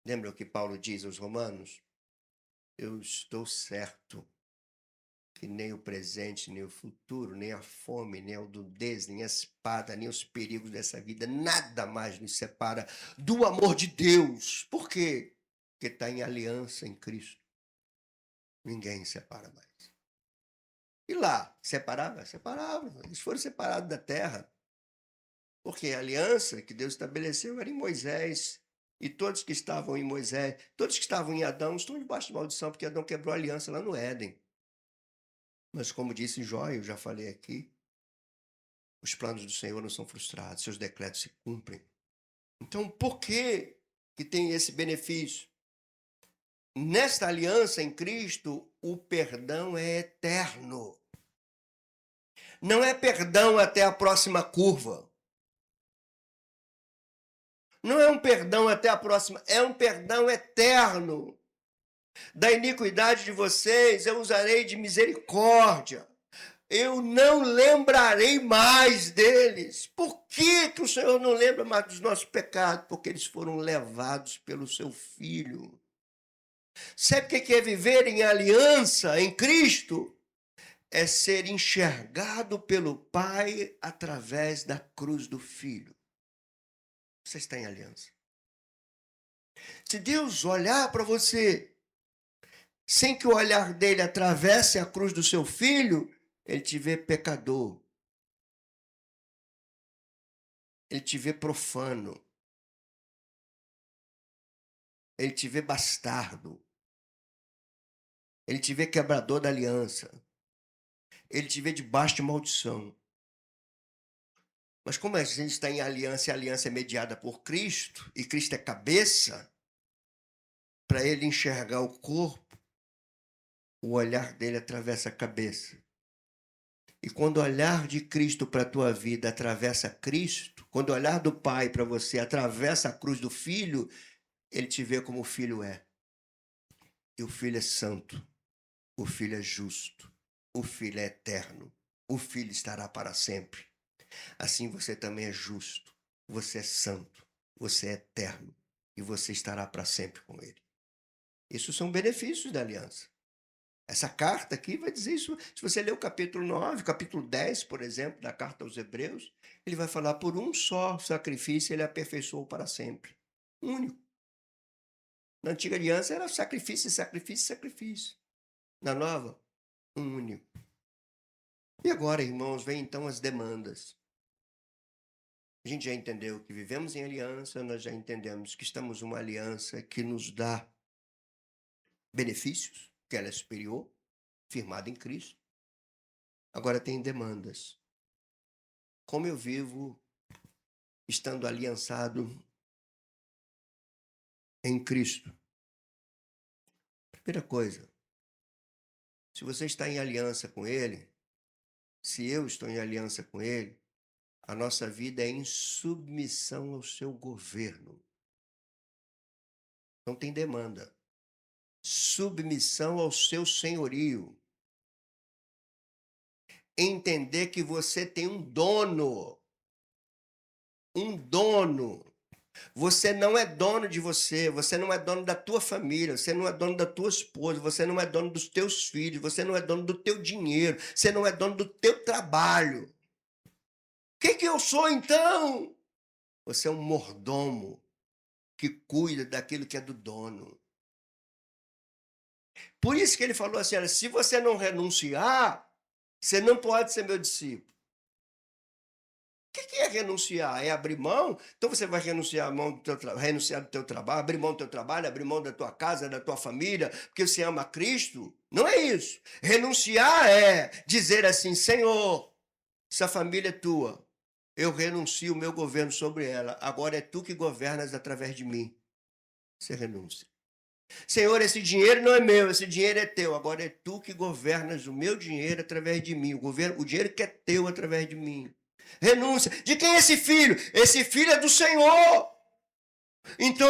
Lembra o que Paulo diz aos Romanos? Eu estou certo que nem o presente, nem o futuro, nem a fome, nem a nudez, nem a espada, nem os perigos dessa vida, nada mais nos separa do amor de Deus. Por quê? Porque está em aliança em Cristo. Ninguém separa mais. E lá, separava? Separava. Eles foram separados da terra. Porque a aliança que Deus estabeleceu era em Moisés. E todos que estavam em Moisés, todos que estavam em Adão, estão debaixo de maldição, porque Adão quebrou a aliança lá no Éden. Mas como disse Jó, eu já falei aqui, os planos do Senhor não são frustrados, seus decretos se cumprem. Então, por que tem esse benefício? Nesta aliança em Cristo, o perdão é eterno. Não é perdão até a próxima curva. Não é um perdão até a próxima, é um perdão eterno. Da iniquidade de vocês eu usarei de misericórdia. Eu não lembrarei mais deles. Por que o Senhor não lembra mais dos nossos pecados? Porque eles foram levados pelo seu Filho. Sabe o que é viver em aliança em Cristo? É ser enxergado pelo Pai através da cruz do Filho. Você está em aliança. Se Deus olhar para você sem que o olhar dele atravesse a cruz do seu Filho, ele te vê pecador. Ele te vê profano. Ele te vê bastardo. Ele te vê quebrador da aliança. Ele te vê debaixo de maldição. Mas como a gente está em aliança e a aliança é mediada por Cristo, e Cristo é cabeça, para ele enxergar o corpo, o olhar dele atravessa a cabeça. E quando o olhar de Cristo para a tua vida atravessa Cristo, quando o olhar do Pai para você atravessa a cruz do Filho, ele te vê como o Filho é. E o Filho é santo, o Filho é justo, o Filho é eterno, o Filho estará para sempre. Assim você também é justo, você é santo, você é eterno e você estará para sempre com Ele. Isso são benefícios da aliança. Essa carta aqui vai dizer isso. Se você ler o capítulo 9, capítulo 10, por exemplo, da carta aos Hebreus, ele vai falar por um só sacrifício ele aperfeiçoou para sempre. Único. Na antiga aliança era sacrifício, sacrifício, sacrifício. Na nova, um único. E agora, irmãos, vem então as demandas. A gente já entendeu que vivemos em aliança, nós já entendemos que estamos numa aliança que nos dá benefícios, que ela é superior, firmado em Cristo. Agora tem demandas. Como eu vivo estando aliançado em Cristo? Primeira coisa, se você está em aliança com Ele, se eu estou em aliança com Ele, a nossa vida é em submissão ao seu governo. Não tem demanda. Submissão ao seu senhorio. Entender que você tem um dono. Um dono. Você não é dono de você, você não é dono da tua família, você não é dono da tua esposa, você não é dono dos teus filhos, você não é dono do teu dinheiro, você não é dono do teu trabalho. O que eu sou então? Você é um mordomo que cuida daquilo que é do dono. Por isso que ele falou assim, olha, se você não renunciar, você não pode ser meu discípulo. O que é renunciar? É abrir mão? Então você vai renunciar renunciar do teu trabalho, abrir mão do teu trabalho, abrir mão da tua casa, da tua família, porque você ama Cristo? Não é isso. Renunciar é dizer assim, Senhor, essa família é tua. Eu renuncio o meu governo sobre ela. Agora é tu que governas através de mim. Você renuncia. Senhor, esse dinheiro não é meu, esse dinheiro é teu. Agora é tu que governas o meu dinheiro através de mim. O dinheiro que é teu através de mim. Renúncia. De quem é esse filho? Esse filho é do Senhor. Então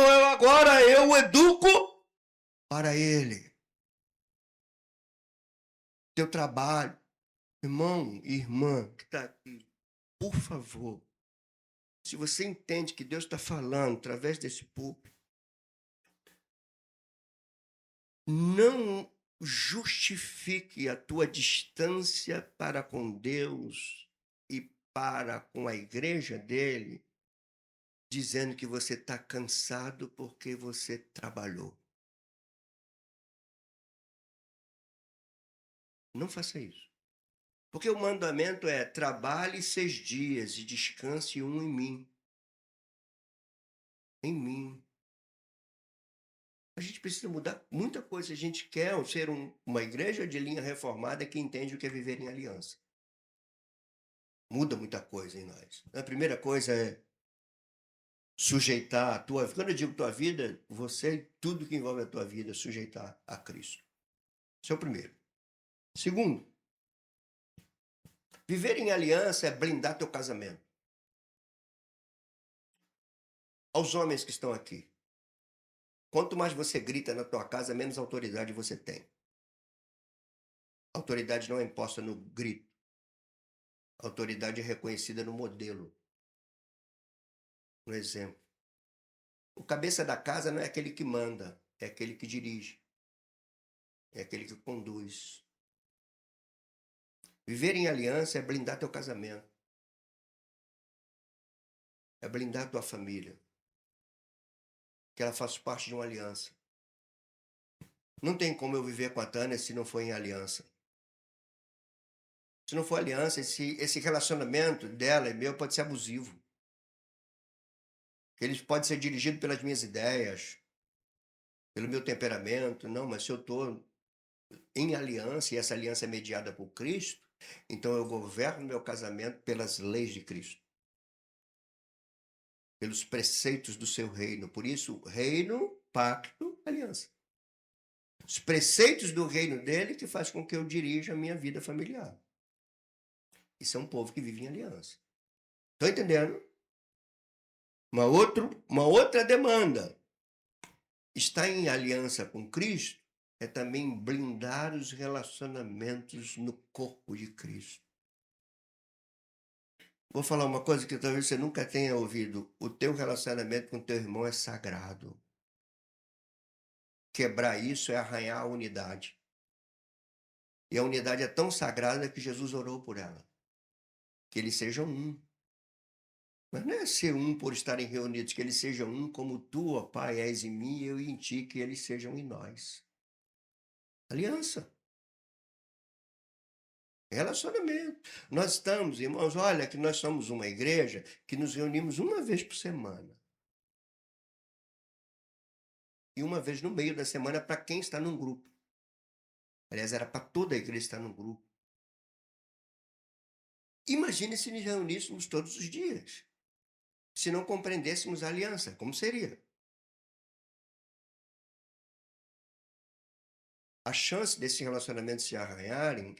eu o educo para ele. Teu trabalho. Irmão e irmã que está aqui, por favor, se você entende que Deus está falando através desse púlpito, não justifique a tua distância para com Deus e para com a igreja dele, dizendo que você está cansado porque você trabalhou. Não faça isso. Porque o mandamento é: trabalhe 6 dias e descanse um em mim. Em mim. A gente precisa mudar muita coisa. A gente quer ser uma igreja de linha reformada que entende o que é viver em aliança. Muda muita coisa em nós. A primeira coisa é sujeitar a tua vida. Quando eu digo tua vida, você e tudo que envolve a tua vida, sujeitar a Cristo. Esse é o primeiro. Segundo, viver em aliança é blindar teu casamento. Aos homens que estão aqui, quanto mais você grita na tua casa, menos autoridade você tem. A autoridade não é imposta no grito. A autoridade é reconhecida no modelo, no exemplo. O cabeça da casa não é aquele que manda, é aquele que dirige. É aquele que conduz. Viver em aliança é blindar teu casamento. É blindar tua família. Que ela faz parte de uma aliança. Não tem como eu viver com a Tânia se não for em aliança. Se não for aliança, esse relacionamento dela e meu pode ser abusivo. Ele pode ser dirigido pelas minhas ideias, pelo meu temperamento. Não, mas se eu estou em aliança, e essa aliança é mediada por Cristo, então eu governo meu casamento pelas leis de Cristo. Pelos preceitos do seu reino. Por isso, reino, pacto, aliança. Os preceitos do reino dele que faz com que eu dirija a minha vida familiar. Isso é um povo que vive em aliança. Estão entendendo? Uma outra demanda. Estar em aliança com Cristo é também blindar os relacionamentos no corpo de Cristo. Vou falar uma coisa que talvez você nunca tenha ouvido. O teu relacionamento com teu irmão é sagrado. Quebrar isso é arranhar a unidade. E a unidade é tão sagrada que Jesus orou por ela. Que eles sejam um. Mas não é ser um por estarem reunidos, que eles sejam um como tu, ó Pai, és em mim e eu em ti, que eles sejam em nós. Aliança. Relacionamento. Nós estamos, irmãos, olha que nós somos uma igreja que nos reunimos uma vez por semana. E uma vez no meio da semana para quem está num grupo. Aliás, era para toda a igreja estar no grupo. Imagine se nos reuníssemos todos os dias. Se não compreendêssemos a aliança, como seria? As chances desses relacionamentos se arranharem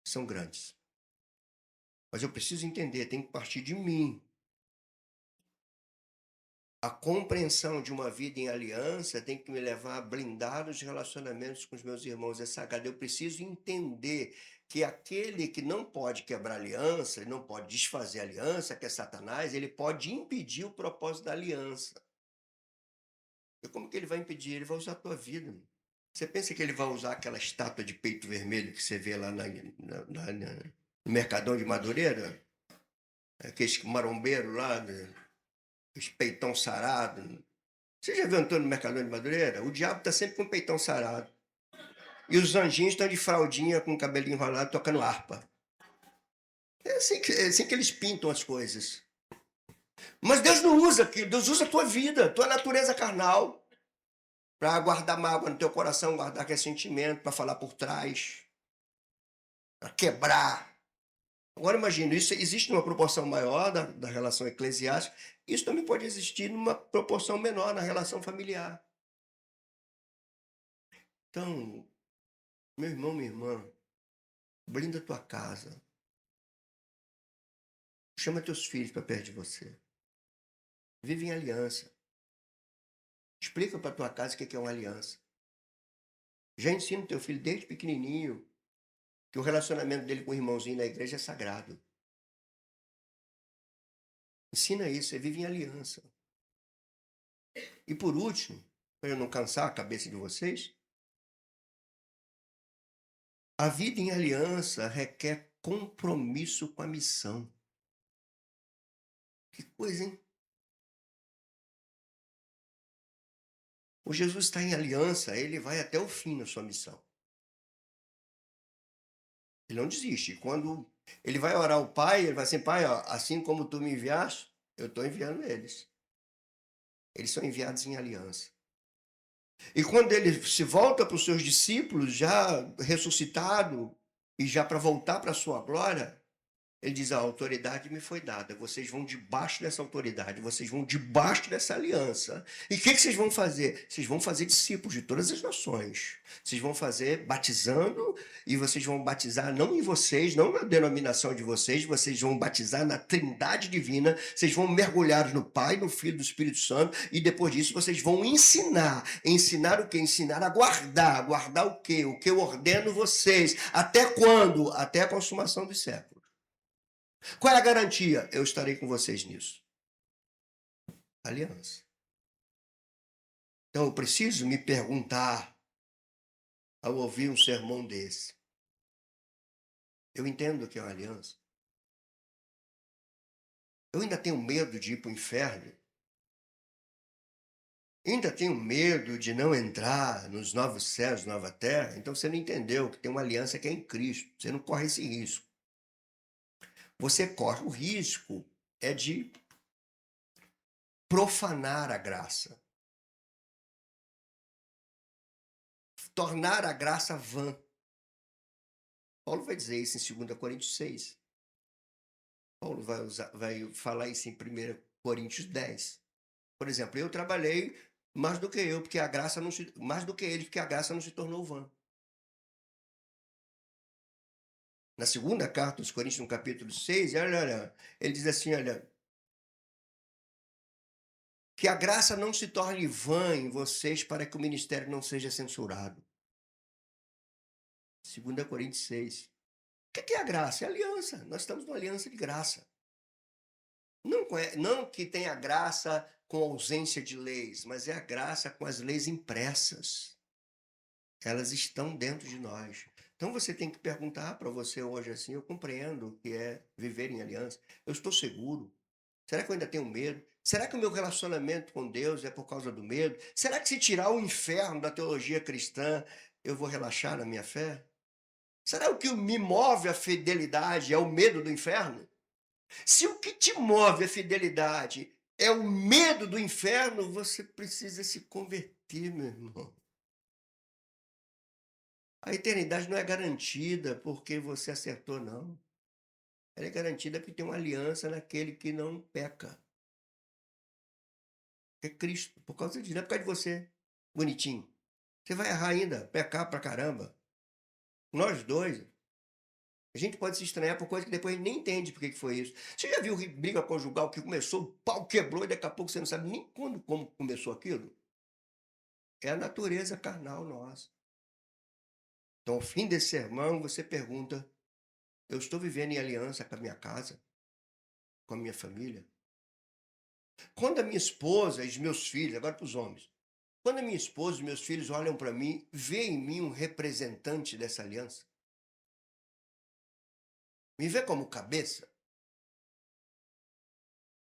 são grandes. Mas eu preciso entender, tem que partir de mim. A compreensão de uma vida em aliança tem que me levar a blindar os relacionamentos com os meus irmãos. É sagrado. Eu preciso entender que aquele que não pode quebrar aliança, não pode desfazer aliança, que é Satanás, ele pode impedir o propósito da aliança. E como que ele vai impedir? Ele vai usar a tua vida. Você pensa que ele vai usar aquela estátua de peito vermelho que você vê lá no Mercadão de Madureira? Aqueles marombeiros lá, os peitão sarado. Você já viu Antônio no Mercadão de Madureira? O diabo está sempre com o peitão sarado. E os anjinhos estão de fraldinha com o cabelinho enrolado tocando harpa. É assim que eles pintam as coisas. Mas Deus não usa aquilo. Deus usa a tua vida, a tua natureza carnal, para guardar mágoa no teu coração, guardar ressentimento, para falar por trás, para quebrar. Agora imagina, isso existe numa proporção maior da relação eclesiástica, isso também pode existir numa proporção menor na relação familiar. Então, meu irmão, minha irmã, blinda a tua casa. Chama teus filhos para perto de você. Vive em aliança. Explica para tua casa o que é uma aliança. Já ensina o teu filho desde pequenininho que o relacionamento dele com o irmãozinho na igreja é sagrado. Ensina isso, você vive em aliança. E por último, para eu não cansar a cabeça de vocês, a vida em aliança requer compromisso com a missão. Que coisa, hein? O Jesus está em aliança, ele vai até o fim na sua missão. Ele não desiste. Quando ele vai orar ao Pai, ele vai assim, Pai, ó, assim como tu me enviaste, eu estou enviando eles. Eles são enviados em aliança. E quando ele se volta para os seus discípulos, já ressuscitado, e já para voltar para a sua glória, ele diz, a autoridade me foi dada, vocês vão debaixo dessa autoridade, vocês vão debaixo dessa aliança. E o que vocês vão fazer? Vocês vão fazer discípulos de todas as nações. Vocês vão fazer batizando, e vocês vão batizar não em vocês, não na denominação de vocês vão batizar na Trindade Divina, vocês vão mergulhar no Pai, no Filho e no Espírito Santo, e depois disso vocês vão ensinar. Ensinar o quê? Ensinar a guardar. Guardar o quê? O que eu ordeno vocês. Até quando? Até a consumação dos séculos. Qual é a garantia? Eu estarei com vocês nisso. Aliança. Então eu preciso me perguntar ao ouvir um sermão desse. Eu entendo que é uma aliança. Eu ainda tenho medo de ir para o inferno. Ainda tenho medo de não entrar nos novos céus, nova terra. Então você não entendeu que tem uma aliança que é em Cristo. Você não corre esse risco. Você corre o risco de profanar a graça. Tornar a graça vã. Paulo vai dizer isso em 2 Coríntios 6. Paulo vai falar isso em 1 Coríntios 10. Por exemplo, eu trabalhei mais do que eu, porque a graça não se, mais do que ele, porque a graça não se tornou vã. Na segunda carta aos Coríntios, no capítulo 6, olha, ele diz assim, olha, que a graça não se torne vã em vocês para que o ministério não seja censurado. 2 Coríntios 6. O que é a graça? É a aliança. Nós estamos numa aliança de graça. Não que tenha graça com ausência de leis, mas é a graça com as leis impressas. Elas estão dentro de nós. Então você tem que perguntar para você hoje assim, eu compreendo o que é viver em aliança. Eu estou seguro. Será que eu ainda tenho medo? Será que o meu relacionamento com Deus é por causa do medo? Será que se tirar o inferno da teologia cristã, eu vou relaxar na minha fé? Será que o que me move a fidelidade é o medo do inferno? Se o que te move a fidelidade é o medo do inferno, você precisa se converter, meu irmão. A eternidade não é garantida porque você acertou, não. Ela é garantida porque tem uma aliança naquele que não peca. É Cristo. Por causa disso, não é por causa de você, bonitinho. Você vai errar ainda, pecar pra caramba. Nós dois, a gente pode se estranhar por coisa que depois a gente nem entende por que foi isso. Você já viu briga conjugal que começou, o pau quebrou e daqui a pouco você não sabe nem como começou aquilo? É a natureza carnal nossa. Então, ao fim desse sermão, você pergunta: eu estou vivendo em aliança com a minha casa, com a minha família? Quando a minha esposa e os meus filhos, agora para os homens, quando a minha esposa e meus filhos olham para mim, vê em mim um representante dessa aliança? Me vê como cabeça?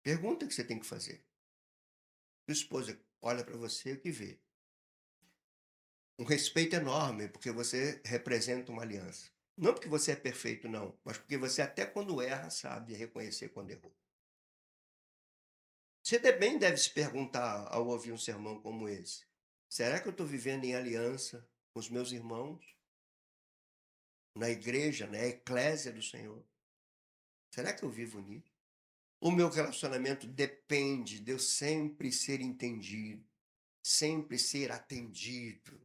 Pergunta que você tem que fazer. Sua esposa olha para você, o que vê? Um respeito enorme, porque você representa uma aliança. Não porque você é perfeito, não, mas porque você até quando erra sabe reconhecer quando errou. Você também deve se perguntar ao ouvir um sermão como esse: será que eu estou vivendo em aliança com os meus irmãos? Na igreja, na eclésia do Senhor? Será que eu vivo nisso? O meu relacionamento depende de eu sempre ser entendido, sempre ser atendido.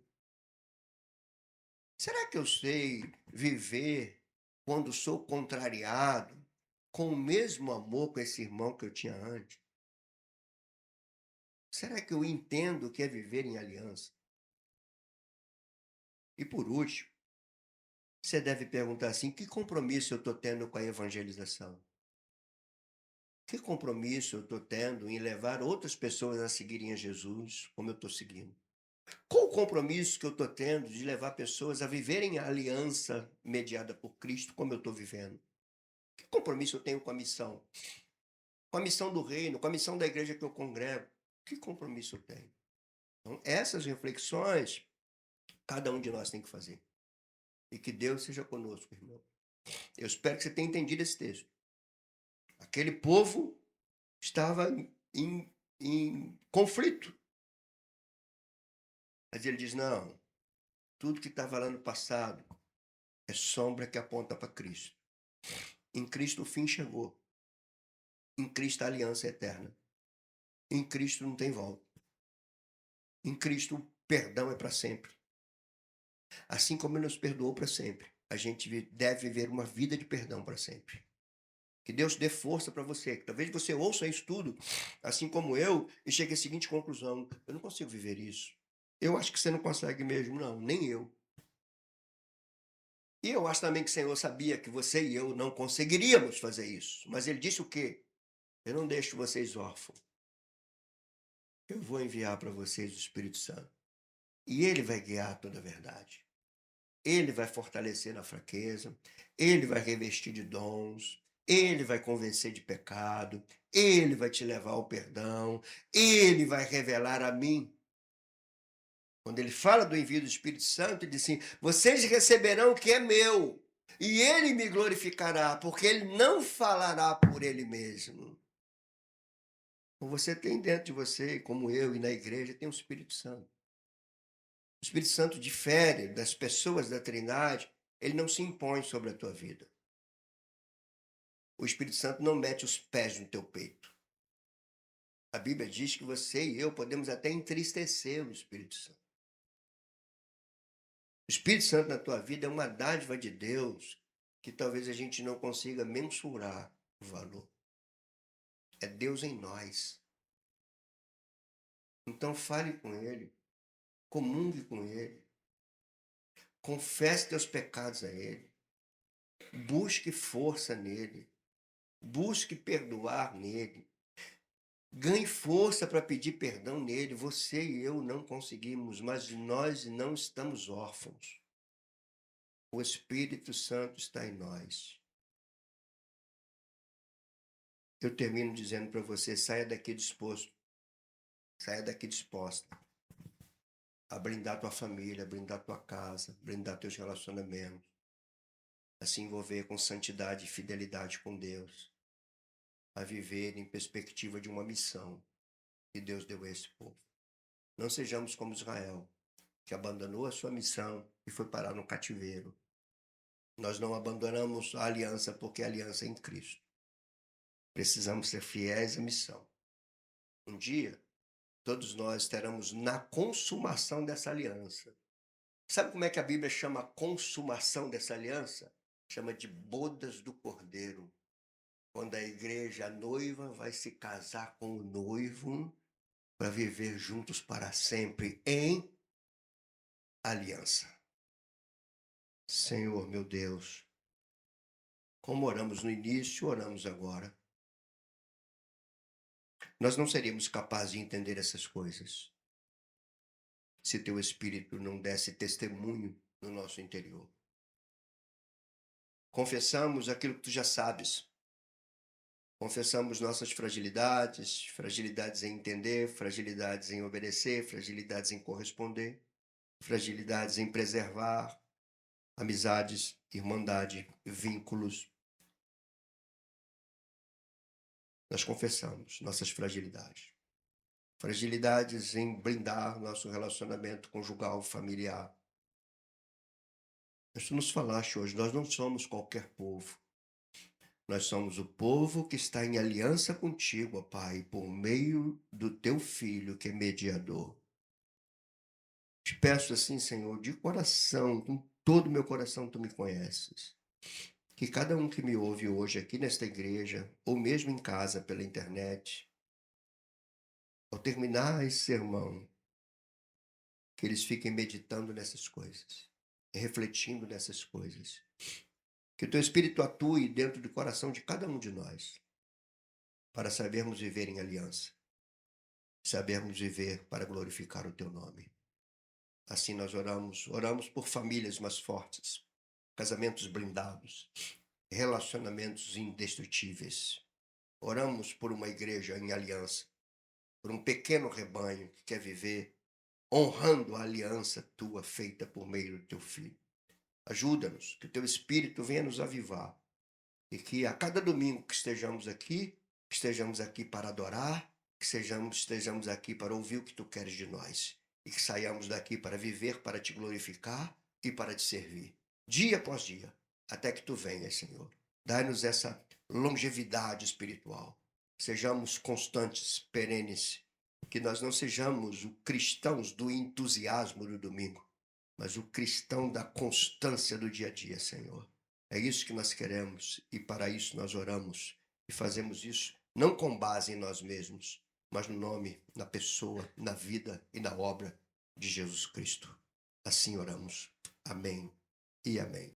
Será que eu sei viver quando sou contrariado com o mesmo amor com esse irmão que eu tinha antes? Será que eu entendo o que é viver em aliança? E por último, você deve perguntar assim: que compromisso eu estou tendo com a evangelização? Que compromisso eu estou tendo em levar outras pessoas a seguirem a Jesus como eu estou seguindo? Qual o compromisso que eu estou tendo de levar pessoas a viverem a aliança mediada por Cristo como eu estou vivendo? Que compromisso eu tenho com a missão? Com a missão do reino, com a missão da igreja que eu congrego? Que compromisso eu tenho? Então, essas reflexões, cada um de nós tem que fazer. E que Deus seja conosco, irmão. Eu espero que você tenha entendido esse texto. Aquele povo estava em conflito. Mas ele diz: não, tudo que estava lá no passado é sombra que aponta para Cristo. Em Cristo o fim chegou. Em Cristo a aliança é eterna. Em Cristo não tem volta. Em Cristo o perdão é para sempre. Assim como Ele nos perdoou para sempre, a gente deve viver uma vida de perdão para sempre. Que Deus dê força para você. Que talvez você ouça isso tudo, assim como eu, e chegue à seguinte conclusão: eu não consigo viver isso. Eu acho que você não consegue mesmo, não, nem eu. E eu acho também que o Senhor sabia que você e eu não conseguiríamos fazer isso. Mas Ele disse o quê? Eu não deixo vocês órfãos. Eu vou enviar para vocês o Espírito Santo. E ele vai guiar toda a verdade. Ele vai fortalecer na fraqueza. Ele vai revestir de dons. Ele vai convencer de pecado. Ele vai te levar ao perdão. Ele vai revelar a mim. Quando ele fala do envio do Espírito Santo, ele diz assim: vocês receberão o que é meu. E ele me glorificará, porque ele não falará por ele mesmo. Você tem dentro de você, como eu e na igreja, tem o Espírito Santo. O Espírito Santo difere das pessoas da Trindade, ele não se impõe sobre a tua vida. O Espírito Santo não mete os pés no teu peito. A Bíblia diz que você e eu podemos até entristecer o Espírito Santo. O Espírito Santo na tua vida é uma dádiva de Deus que talvez a gente não consiga mensurar o valor. É Deus em nós. Então fale com Ele, comungue com Ele, confesse teus pecados a Ele, busque força nele, busque perdoar nele, ganhe força para pedir perdão nele. Você e eu não conseguimos, mas nós não estamos órfãos. O Espírito Santo está em nós. Eu termino dizendo para você: saia daqui disposto, saia daqui disposta a brindar tua família, a brindar tua casa, brindar teus relacionamentos, a se envolver com santidade e fidelidade com Deus, a viver em perspectiva de uma missão que Deus deu a esse povo. Não sejamos como Israel, que abandonou a sua missão e foi parar no cativeiro. Nós não abandonamos a aliança porque a aliança é em Cristo. Precisamos ser fiéis à missão. Um dia, todos nós estaremos na consumação dessa aliança. Sabe como é que a Bíblia chama a consumação dessa aliança? Chama de bodas do Cordeiro. Quando a igreja, a noiva, vai se casar com o noivo para viver juntos para sempre em aliança. Senhor, meu Deus, como oramos no início, oramos agora. Nós não seríamos capazes de entender essas coisas se teu Espírito não desse testemunho no nosso interior. Confessamos aquilo que tu já sabes. Confessamos nossas fragilidades, fragilidades em entender, fragilidades em obedecer, fragilidades em corresponder, fragilidades em preservar, amizades, irmandade, vínculos. Nós confessamos nossas fragilidades. Fragilidades em blindar nosso relacionamento conjugal, familiar. Mas tu nos falaste hoje, nós não somos qualquer povo. Nós somos o povo que está em aliança contigo, ó Pai, por meio do teu Filho, que é mediador. Te peço assim, Senhor, de coração, com todo o meu coração, tu me conheces. Que cada um que me ouve hoje aqui nesta igreja, ou mesmo em casa pela internet, ao terminar esse sermão, que eles fiquem meditando nessas coisas, refletindo nessas coisas. Que o teu Espírito atue dentro do coração de cada um de nós, para sabermos viver em aliança, sabermos viver para glorificar o teu nome. Assim nós oramos por famílias mais fortes, casamentos blindados, relacionamentos indestrutíveis. Oramos por uma igreja em aliança, por um pequeno rebanho que quer viver honrando a aliança tua feita por meio do teu Filho. Ajuda-nos, que o teu Espírito venha nos avivar e que a cada domingo que estejamos aqui para adorar, que estejamos aqui para ouvir o que tu queres de nós e que saiamos daqui para viver, para te glorificar e para te servir, dia após dia, até que tu venhas, Senhor. Dai-nos essa longevidade espiritual. Sejamos constantes, perenes, que nós não sejamos os cristãos do entusiasmo do domingo, mas o cristão da constância do dia a dia, Senhor. É isso que nós queremos e para isso nós oramos e fazemos isso não com base em nós mesmos, mas no nome, na pessoa, na vida e na obra de Jesus Cristo. Assim oramos. Amém e amém.